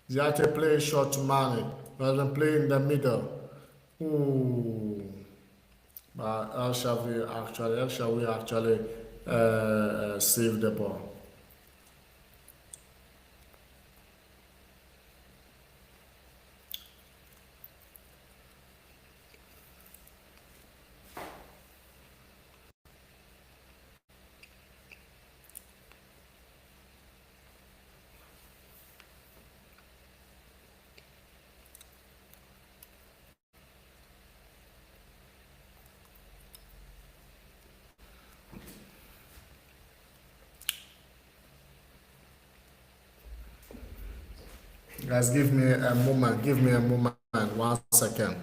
You have to play short to Mane rather than play in the middle. Ooh. But how shall we actually save the ball? Guys, give me a moment. Give me a moment. 1 second.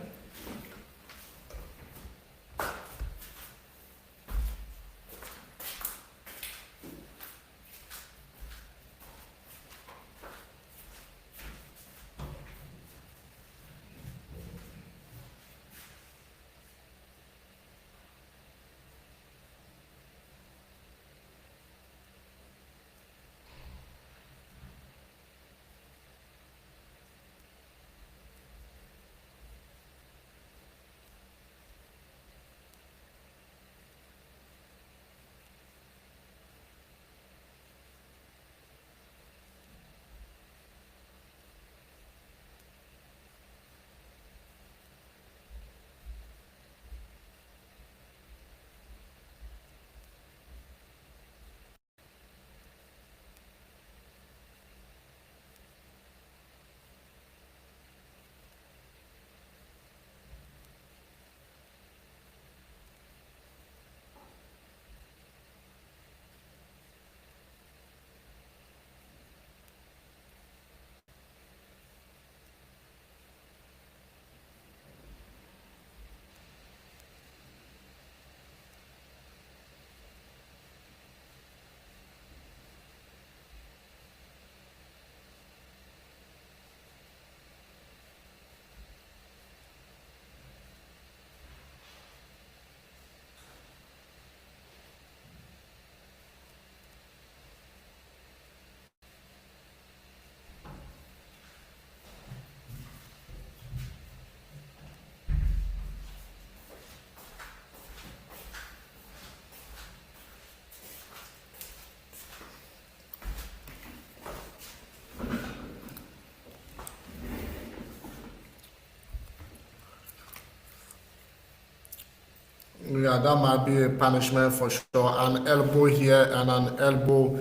Yeah, that might be a punishment for sure. An elbow here and an elbow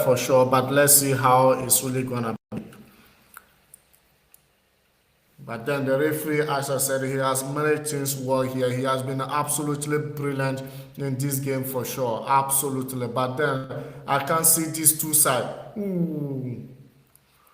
for sure. But let's see how it's really gonna be. But then the referee, as I said, he has many things well here. He has been absolutely brilliant in this game for sure. Absolutely. But then I can't see these two sides. Ooh.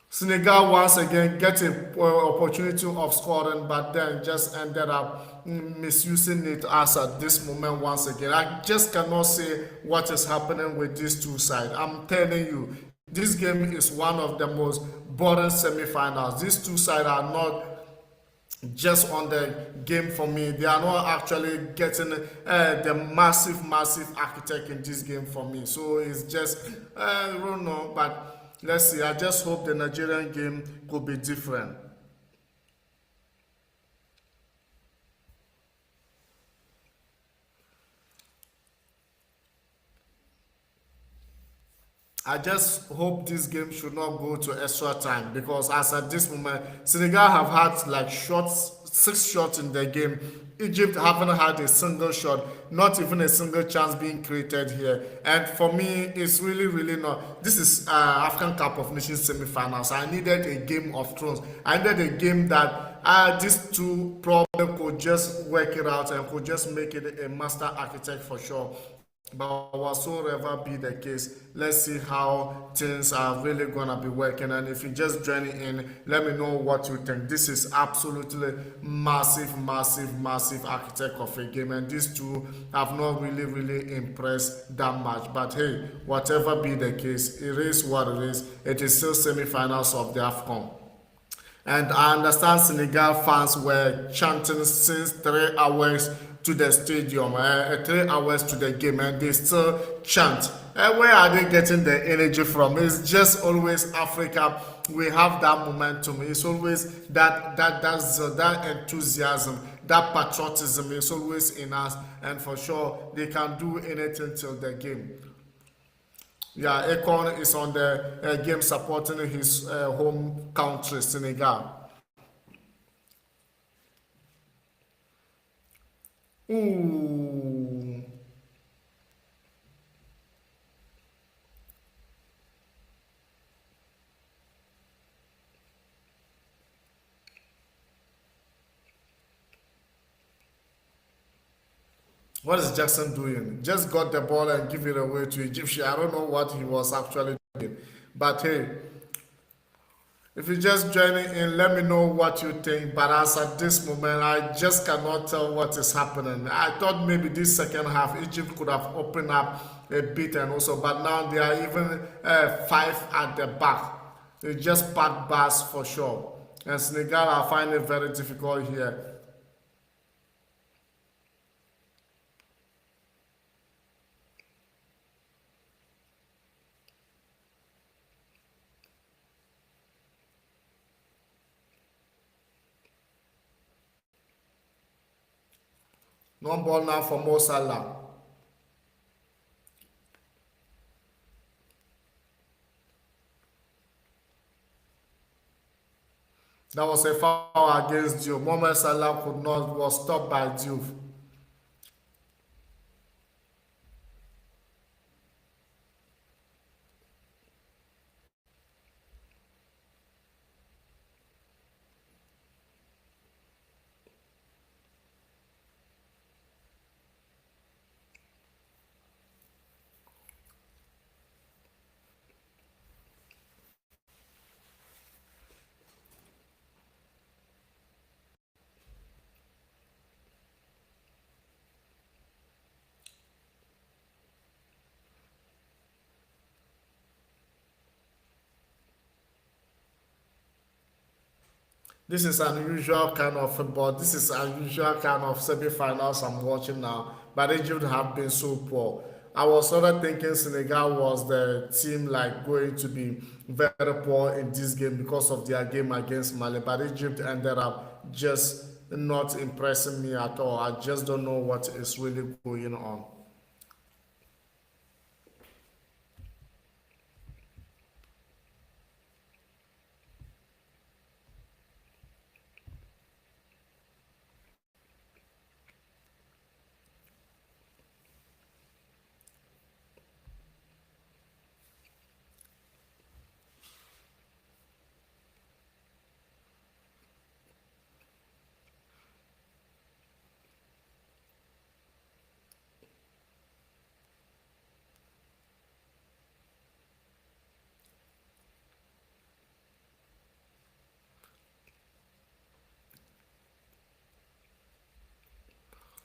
Senegal once again get an opportunity of scoring, but then just ended up misusing it as at this moment once again. I just cannot say what is happening with these two sides. I'm telling you, this game is one of the most boring semi-finals. These two sides are not just on the game for me. They are not actually getting the massive architect in this game for me. So it's just, I don't know, but let's see. I just hope the Nigerian game could be different. I just hope this game should not go to extra time because as at this moment, Senegal have had like shots, 6 shots in the game. Egypt haven't had a single shot, not even a single chance being created here. And for me, it's really not. This is African Cup of Nations semi-finals. I needed a game of thrones. I needed a game that these two probably could just work it out and could just make it a master architect for sure. But whatsoever be the case, let's see how things are really gonna be working. And if you just join in, let me know what you think. This is absolutely massive architect of a game, and these two have not really impressed that much. But hey, whatever be the case, it is what it is. It is still semi-finals of the AFCON. And I understand Senegal fans were chanting since 3 hours to the stadium, 3 hours to the game, and they still chant. And where are they getting the energy from? It's just always Africa. We have that momentum. It's always that enthusiasm, that patriotism is always in us, and for sure they can do anything till the game. Yeah, Akon is on the game supporting his home country, Senegal. Ooh. What is Jackson doing? Just got the ball and give it away to Egyptian. I don't know what he was actually doing. But hey, If you're just joining in, let me know what you think. But as at this moment, I just cannot tell what is happening. I thought maybe this second half, Egypt could have opened up a bit and also, but now they are even five at the back. They just packed bars for sure. And Senegal, I find it very difficult here. No ball now for Mo Salah. That was a foul against Diouf. Mohamed Salah could not, was stopped by Diouf. This is unusual kind of football. This is unusual kind of semi-finals I'm watching now. But Egypt have been so poor. I was sort of thinking Senegal was the team like going to be very poor in this game because of their game against Mali. But Egypt ended up just not impressing me at all. I just don't know what is really going on.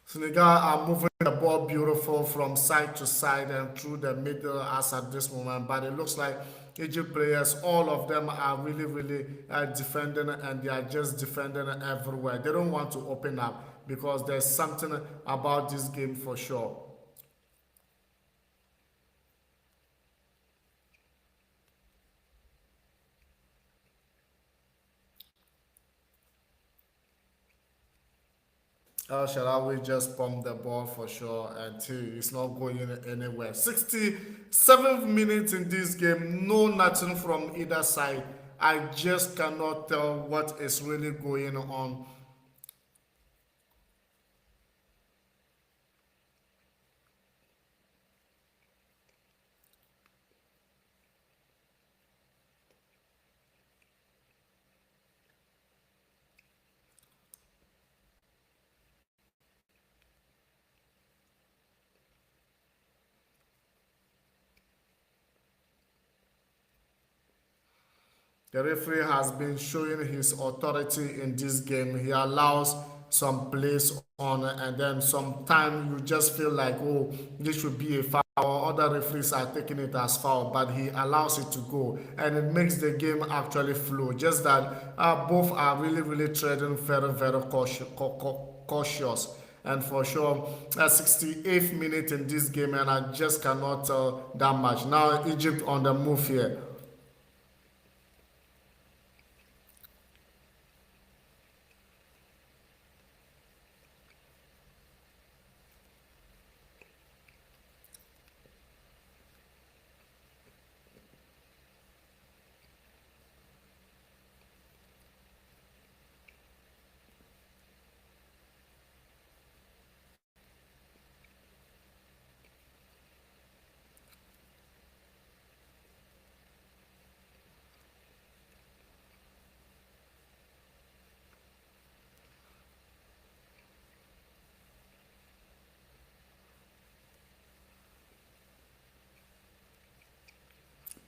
Senegal are moving the ball beautiful from side to side and through the middle as at this moment. But it looks like Egypt players, all of them are really defending and they are just defending everywhere. They don't want to open up because there's something about this game for sure. Shall we just pump the ball for sure until it's not going anywhere. 67th minute in this game, no nothing from either side. I just cannot tell what is really going on. The referee has been showing his authority in this game. He allows some plays on and then sometimes you just feel like, oh, this should be a foul. Other referees are taking it as foul, but he allows it to go and it makes the game actually flow. Just that both are really treading very cautious. And for sure, 68th minute in this game, and I just cannot tell that much. Now Egypt on the move here.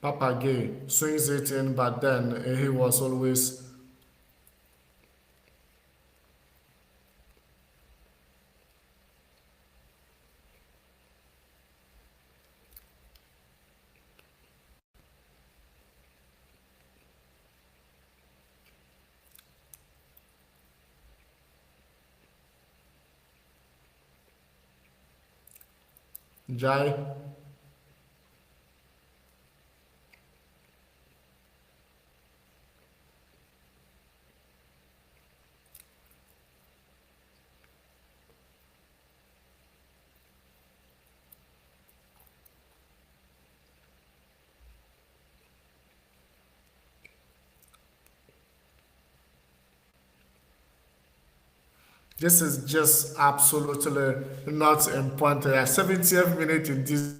Papa Gay swings it in, but then he was always Jai. This is just absolutely not important. At 70th minute in this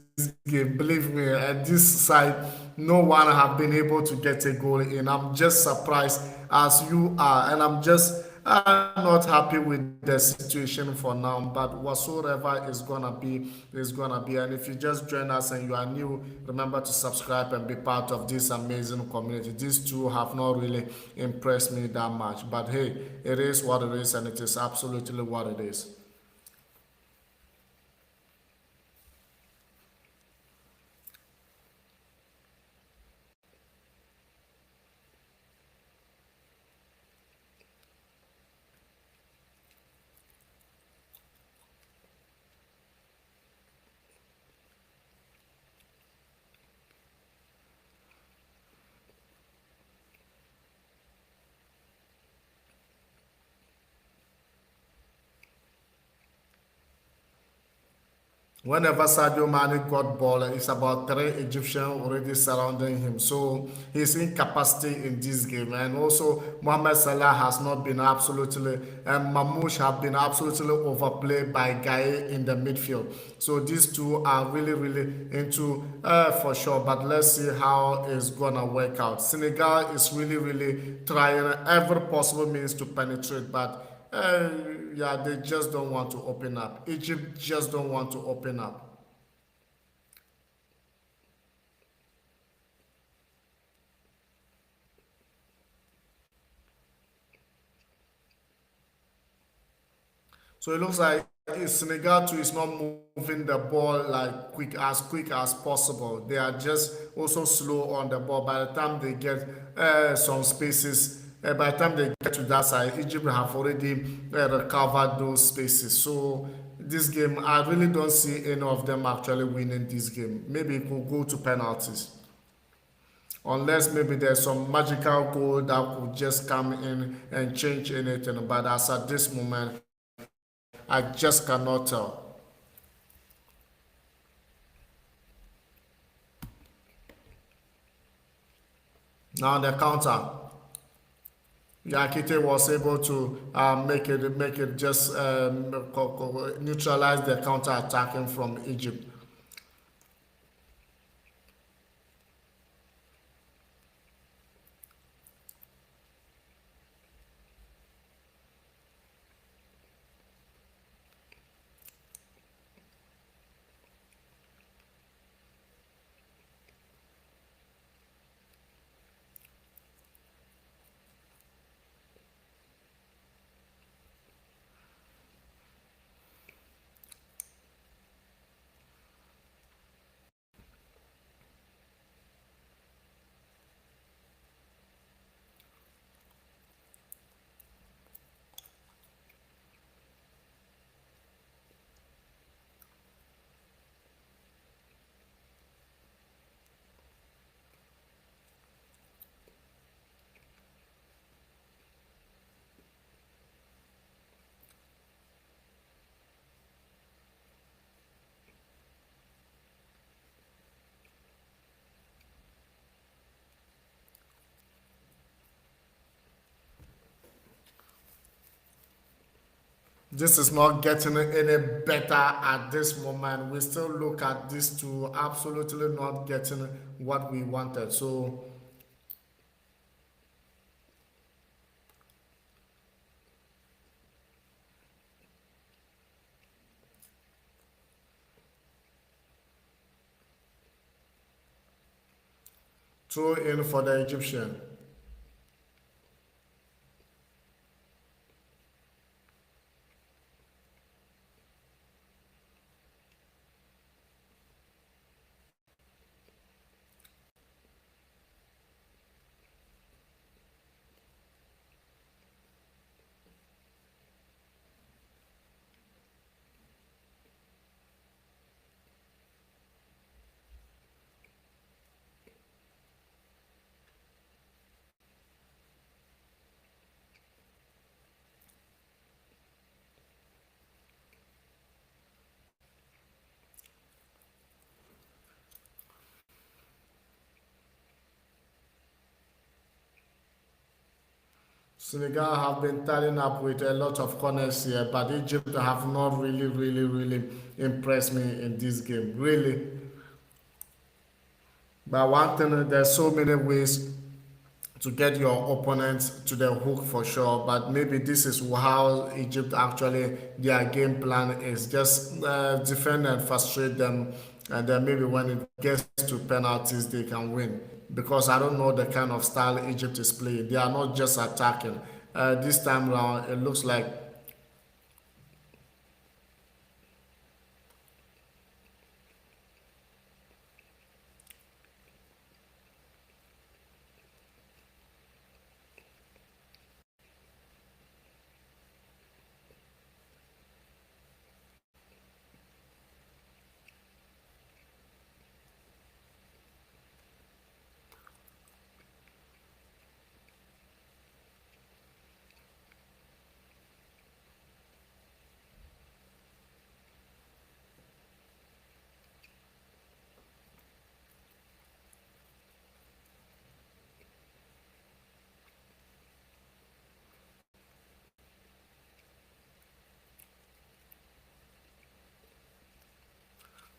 game, believe me, at this side, no one have been able to get a goal in. I'm just surprised as you are, and I'm just not happy with the situation for now. But whatsoever is gonna be. And if you just join us and you are new, remember to subscribe and be part of this amazing community. These two have not really impressed me that much, but hey, it is what it is, and it is absolutely what it is. Whenever Sadio Mane got ball, it's about three Egyptians already surrounding him. So his incapacity in this game. And also Mohamed Salah has not been absolutely, and Mamouche have been absolutely overplayed by Guy in the midfield. So these two are really, really into for sure. But let's see how it's gonna work out. Senegal is really, really trying every possible means to penetrate, but yeah, they just don't want to open up. Egypt just don't want to open up. So it looks like Senegal too is not moving the ball like quick as possible. They are just also slow on the ball. By the time they get some spaces, by the time they get to that side, Egypt have already recovered those spaces. So this game, I really don't see any of them actually winning this game. Maybe it could go to penalties. Unless maybe there's some magical goal that could just come in and change anything. But as at this moment, I just cannot tell. Now the counter. Yakite was able to make it just neutralize the counter attacking from Egypt. This is not getting any better at this moment. We still look at these two absolutely not getting what we wanted. So Throw in for the Egyptian. Senegal have been turning up with a lot of corners here, but Egypt have not really impressed me in this game. Really. But one thing, there's so many ways to get your opponent to the hook for sure. But maybe this is how Egypt actually their game plan is just defend and frustrate them, and then maybe when it gets to penalties they can win. Because I don't know the kind of style Egypt is playing. They are not just attacking. This time round, it looks like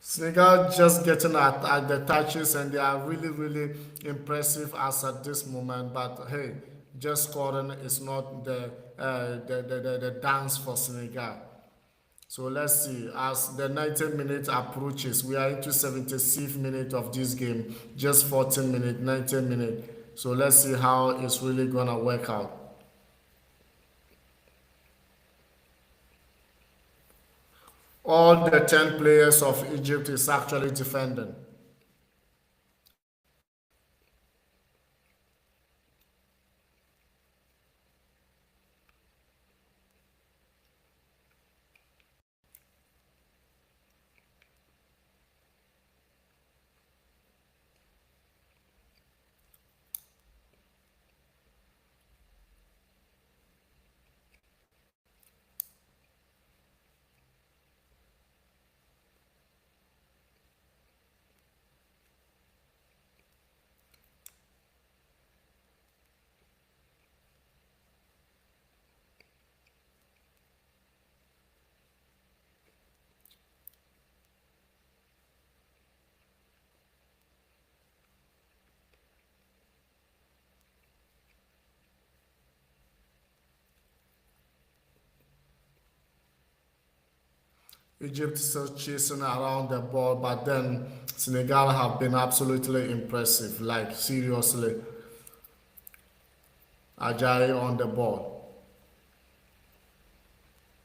Senegal just getting at the touches, and they are really impressive as at this moment. But hey, just scoring is not the dance for Senegal. So let's see. As the 90 minute approaches, we are into 76th minute of this game. Just 14 minutes, 90 minutes. So let's see how it's really gonna work out. All the 10 players of Egypt is actually defending. Egypt still chasing around the ball, but then Senegal have been absolutely impressive. Like seriously, Ajayi on the ball.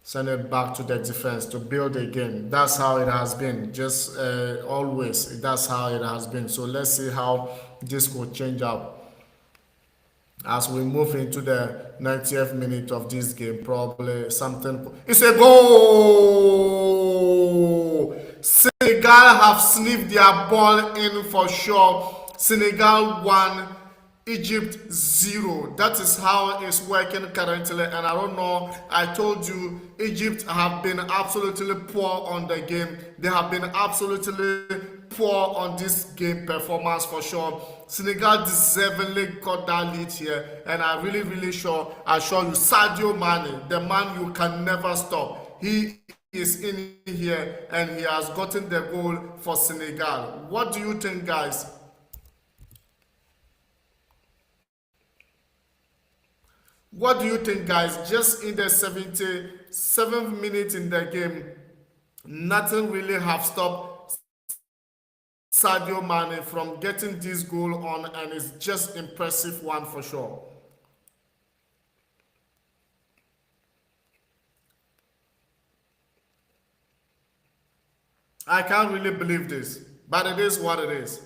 Send it back to the defense to build again. That's how it has been. Just always, that's how it has been. So let's see how this will change up as we move into the 90th minute of this game. Probably something. It's a goal. Senegal have sniffed their ball in for sure. Senegal 1, Egypt 0. That is how it's working currently. And I don't know, I told you, Egypt have been absolutely poor on the game. They have been absolutely poor on this game performance for sure. Senegal deservedly got that lead here. And I really sure, I assure you, Sadio Mane, the man you can never stop. He is in here and he has gotten the goal for Senegal. What do you think, guys? What do you think, guys? Just in the 77th minute in the game, nothing really have stopped Sadio Mane from getting this goal on, and it's just impressive one for sure. I can't really believe this, but it is what it is.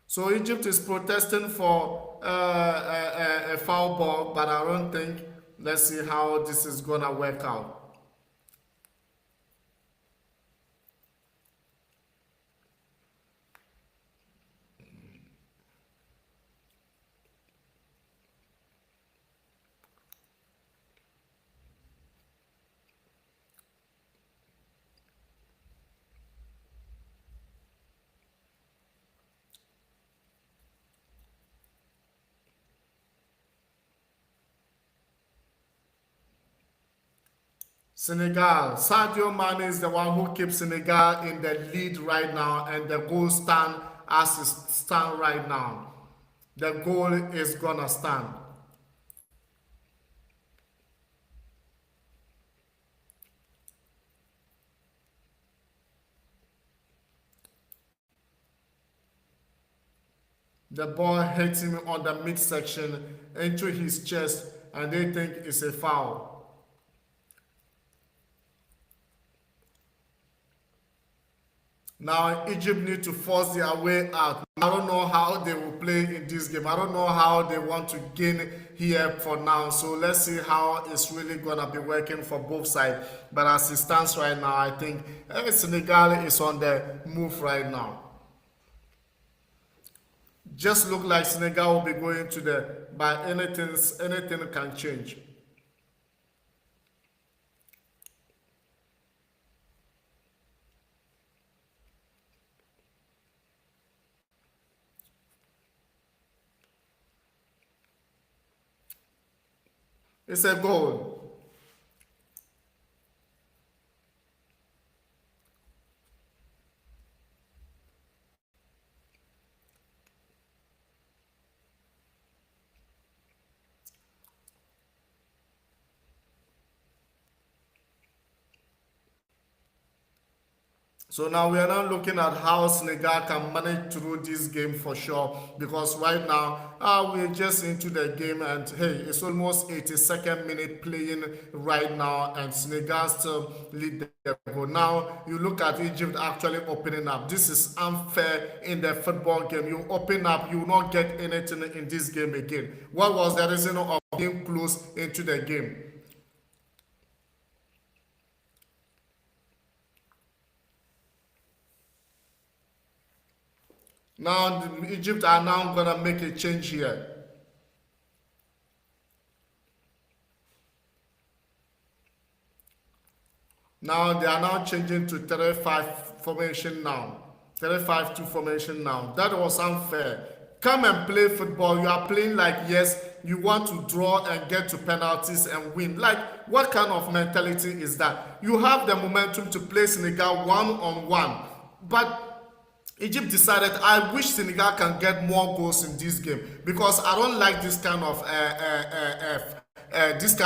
So Egypt is protesting for a foul ball, but I don't think. Let's see how this is gonna work out. Senegal. Sadio Mane is the one who keeps Senegal in the lead right now, and the goal stand as it stand right now. The goal is gonna stand. The ball hits him on the midsection into his chest, and they think it's a foul. Now Egypt need to force their way out. I don't know how they will play in this game. I don't know how they want to gain here for now. So let's see how it's really gonna be working for both sides. But as it stands right now, I think Senegal is on the move right now. Just look like Senegal will be going to the, but anything can change. It's a goal. So now we are now looking at how Senegal can manage through this game for sure, because right now we're just into the game, and hey, it's almost 82nd minute playing right now, and Senegal still lead the goal. Now you look at Egypt actually opening up. This is unfair in the football game. You open up, you will not get anything in this game again. What was the reason of being close into the game? Now Egypt are now gonna make a change here. Now they are now changing to 3-5 formation now. 3-5-2 formation now. That was unfair. Come and play football. You are playing like, yes, you want to draw and get to penalties and win. Like, what kind of mentality is that? You have the momentum to play Senegal one-on-one. But Egypt decided, I wish Senegal can get more goals in this game, because I don't like this kind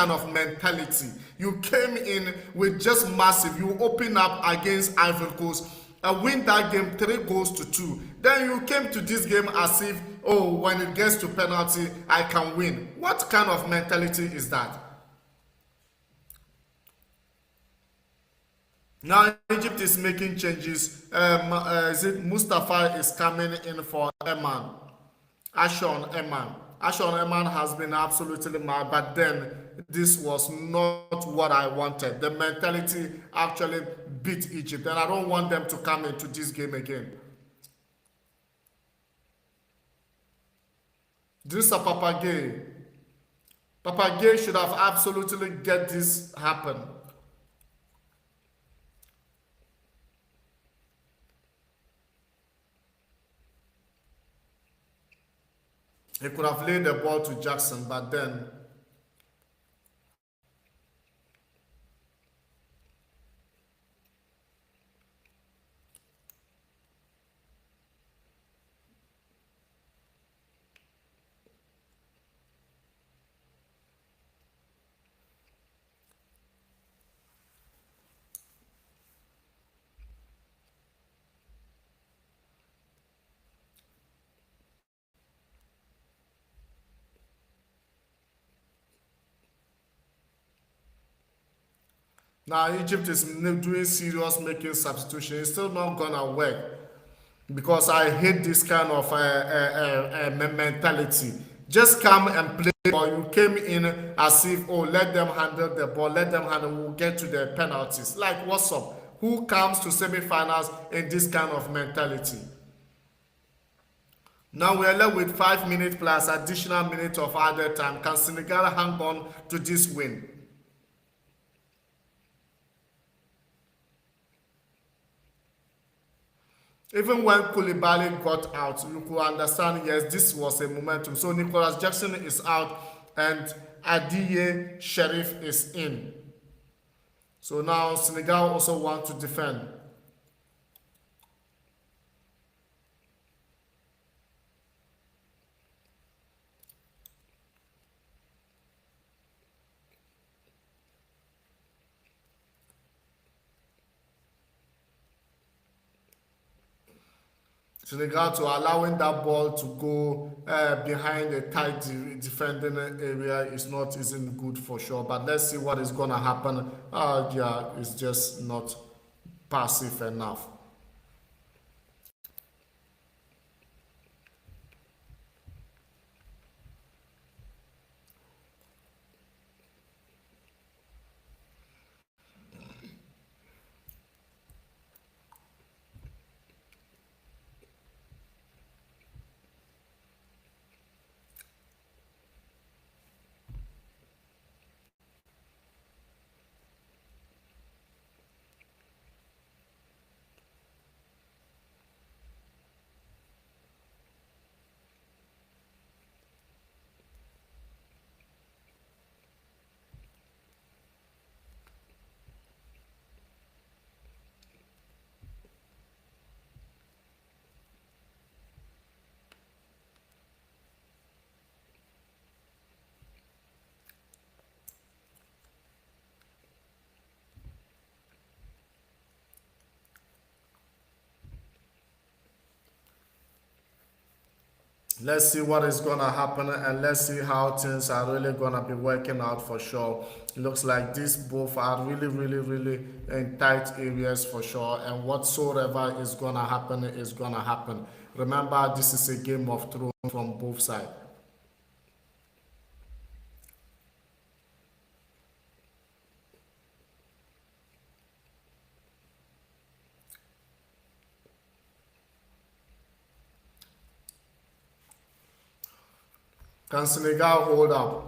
of mentality. You came in with just massive. You open up against Ivory Coast and win that game 3-2. Then you came to this game as if, oh, when it gets to penalty, I can win. What kind of mentality is that? Now Egypt is making changes. Is it Mustafa is coming in for Eman? Ashon Eman has been absolutely mad, but then this was not what I wanted. The mentality actually beat Egypt, and I don't want them to come into this game again. This is a Papagay. Papagay should have absolutely get this happen. He could have laid the ball to Jackson, but then Now Egypt is doing serious making substitution. It's still not gonna work because I hate this kind of mentality. Just come and play, or you came in as if, oh, let them handle the ball, let them handle, we'll get to the penalties. Like, what's up? Who comes to semi-finals in this kind of mentality? Now we're left with 5 minutes plus additional minute of added time. Can Senegal hang on to this win? Even when Koulibaly got out, you could understand, yes, this was a momentum. So Nicholas Jackson is out and Adiye Sheriff is in. So now Senegal also want to defend. Senegal to allowing that ball to go behind a tight defending area isn't good for sure. But let's see what is gonna happen. Yeah, it's just not passive enough. Let's see what is gonna happen and let's see how things are really gonna be working out for sure. It looks like these both are really in tight areas for sure, and whatsoever is gonna happen is gonna happen. Remember, this is a game of thrones from both sides. Can Senegal hold up?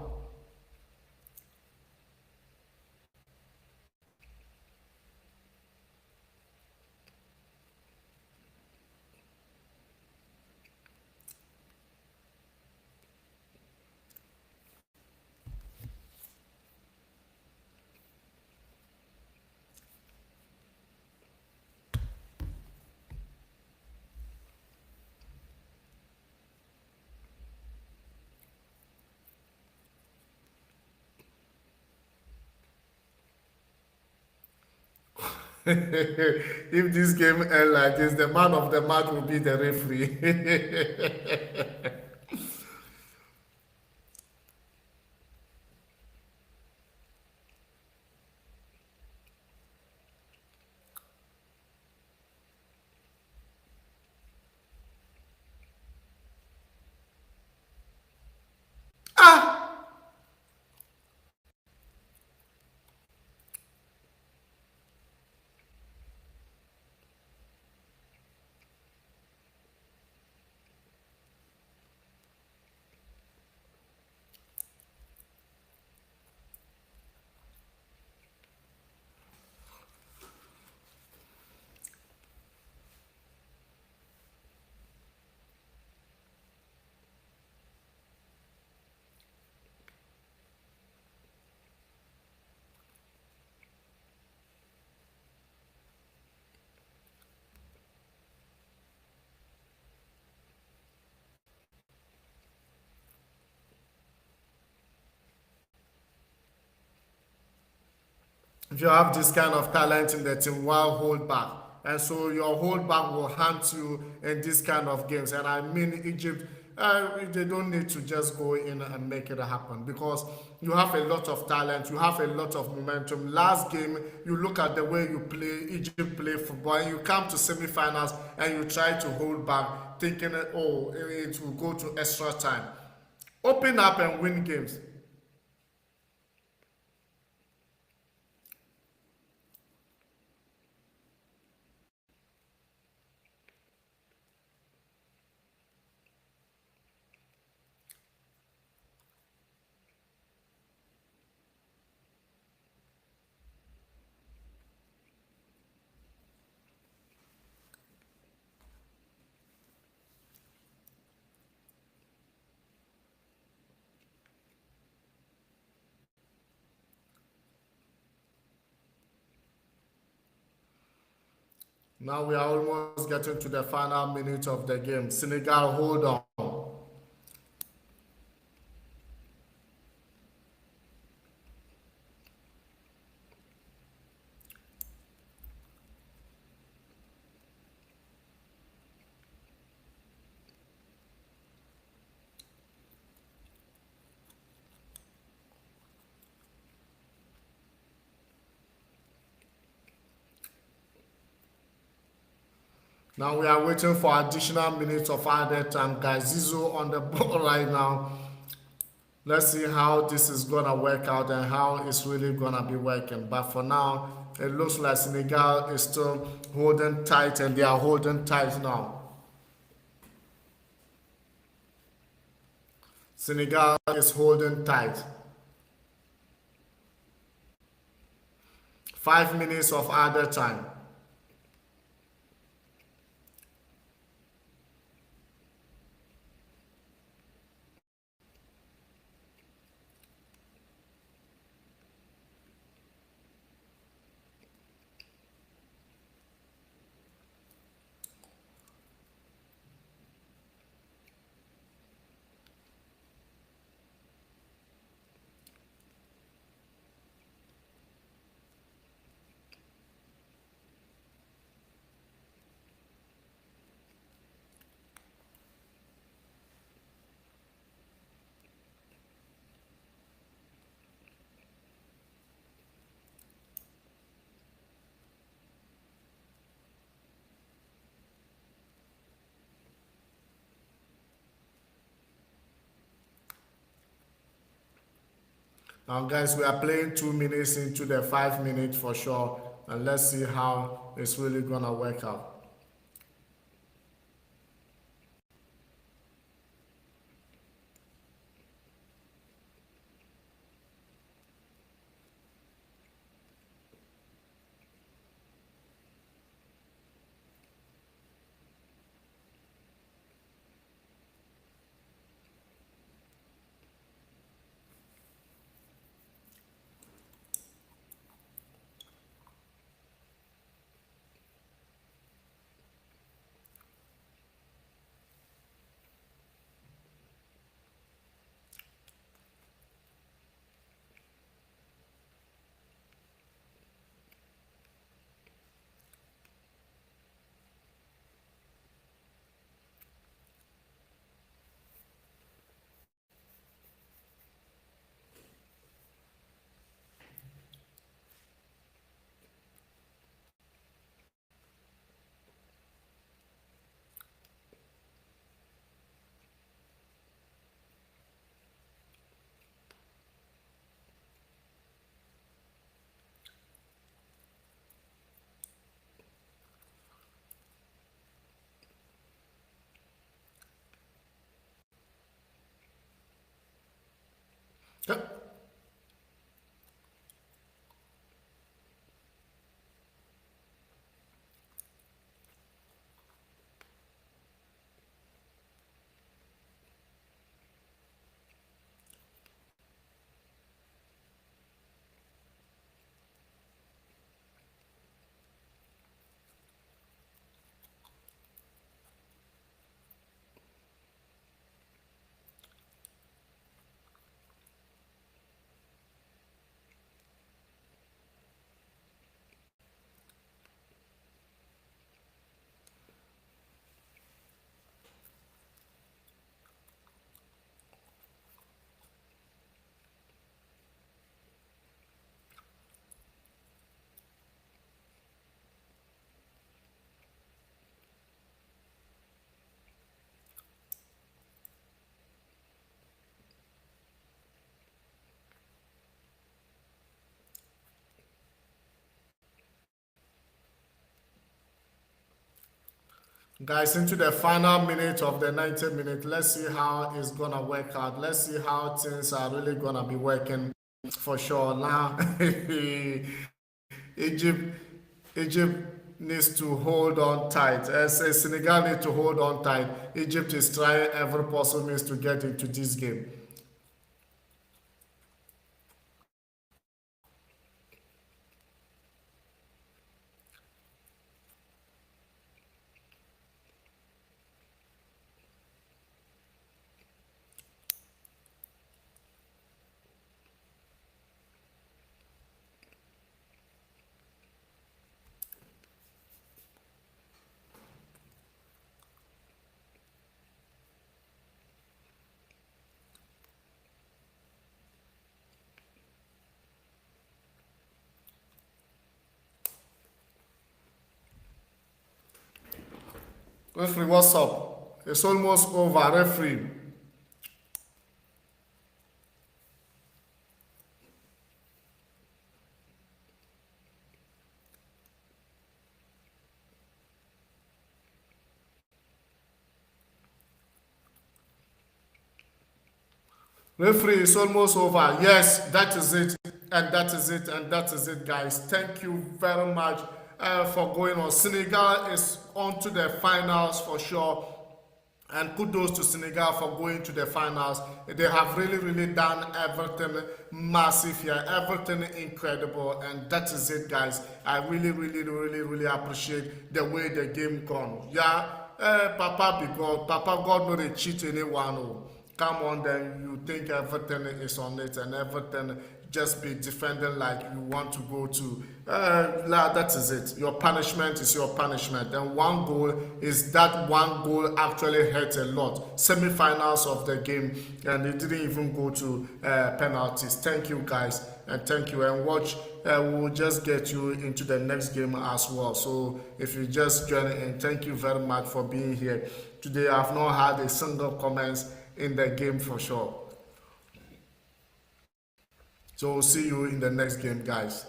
If this game end like this, the man of the match will be the referee. If you have this kind of talent in the team, why hold back? And so your hold back will haunt you in this kind of games. And I mean, Egypt they don't need to just go in and make it happen because you have a lot of talent, you have a lot of momentum. Last game, you look at the way you play, Egypt play football, and you come to semi-finals and you try to hold back, thinking, oh, it will go to extra time. Open up and win games. Now we are almost getting to the final minute of the game. Senegal, hold on. Now we are waiting for additional minutes of added time. Guys, Zizou on the ball right now. Let's see how this is gonna work out and how it's really gonna be working. But for now, it looks like Senegal is still holding tight, and they are holding tight now. Senegal is holding tight. 5 minutes of added time. Now, guys, we are playing 2 minutes into the 5 minutes for sure, and let's see how it's really gonna work out. Yep. Guys, into the final minute of the 90 minute, let's see how it's gonna work out. Let's see how things are really gonna be working for sure. Now, Egypt, Egypt needs to hold on tight. As Senegal needs to hold on tight. Egypt is trying every possible means to get into this game. Referee, what's up? It's almost over, referee. Referee, it's almost over. Yes, that is it. And that is it. And that is it, guys. Thank you very much for going on. Senegal is on to the finals for sure. And kudos to Senegal for going to the finals. They have really, really done everything massive here, everything incredible, and that is it, guys. I really, really, really, really appreciate the way the game gone. Yeah, Papa be God. Papa God no dey cheat anyone. Oh. Come on, then you think everything is on it and everything just be defending like you want to go to. That is it. Your punishment is your punishment. And one goal is that one goal actually hurt a lot. Semi-finals of the game, and it didn't even go to penalties. Thank you, guys, and thank you. And watch, we'll just get you into the next game as well. So if you just join in, thank you very much for being here. Today, I've not had a single comment in the game for sure. So we'll see you in the next game, guys.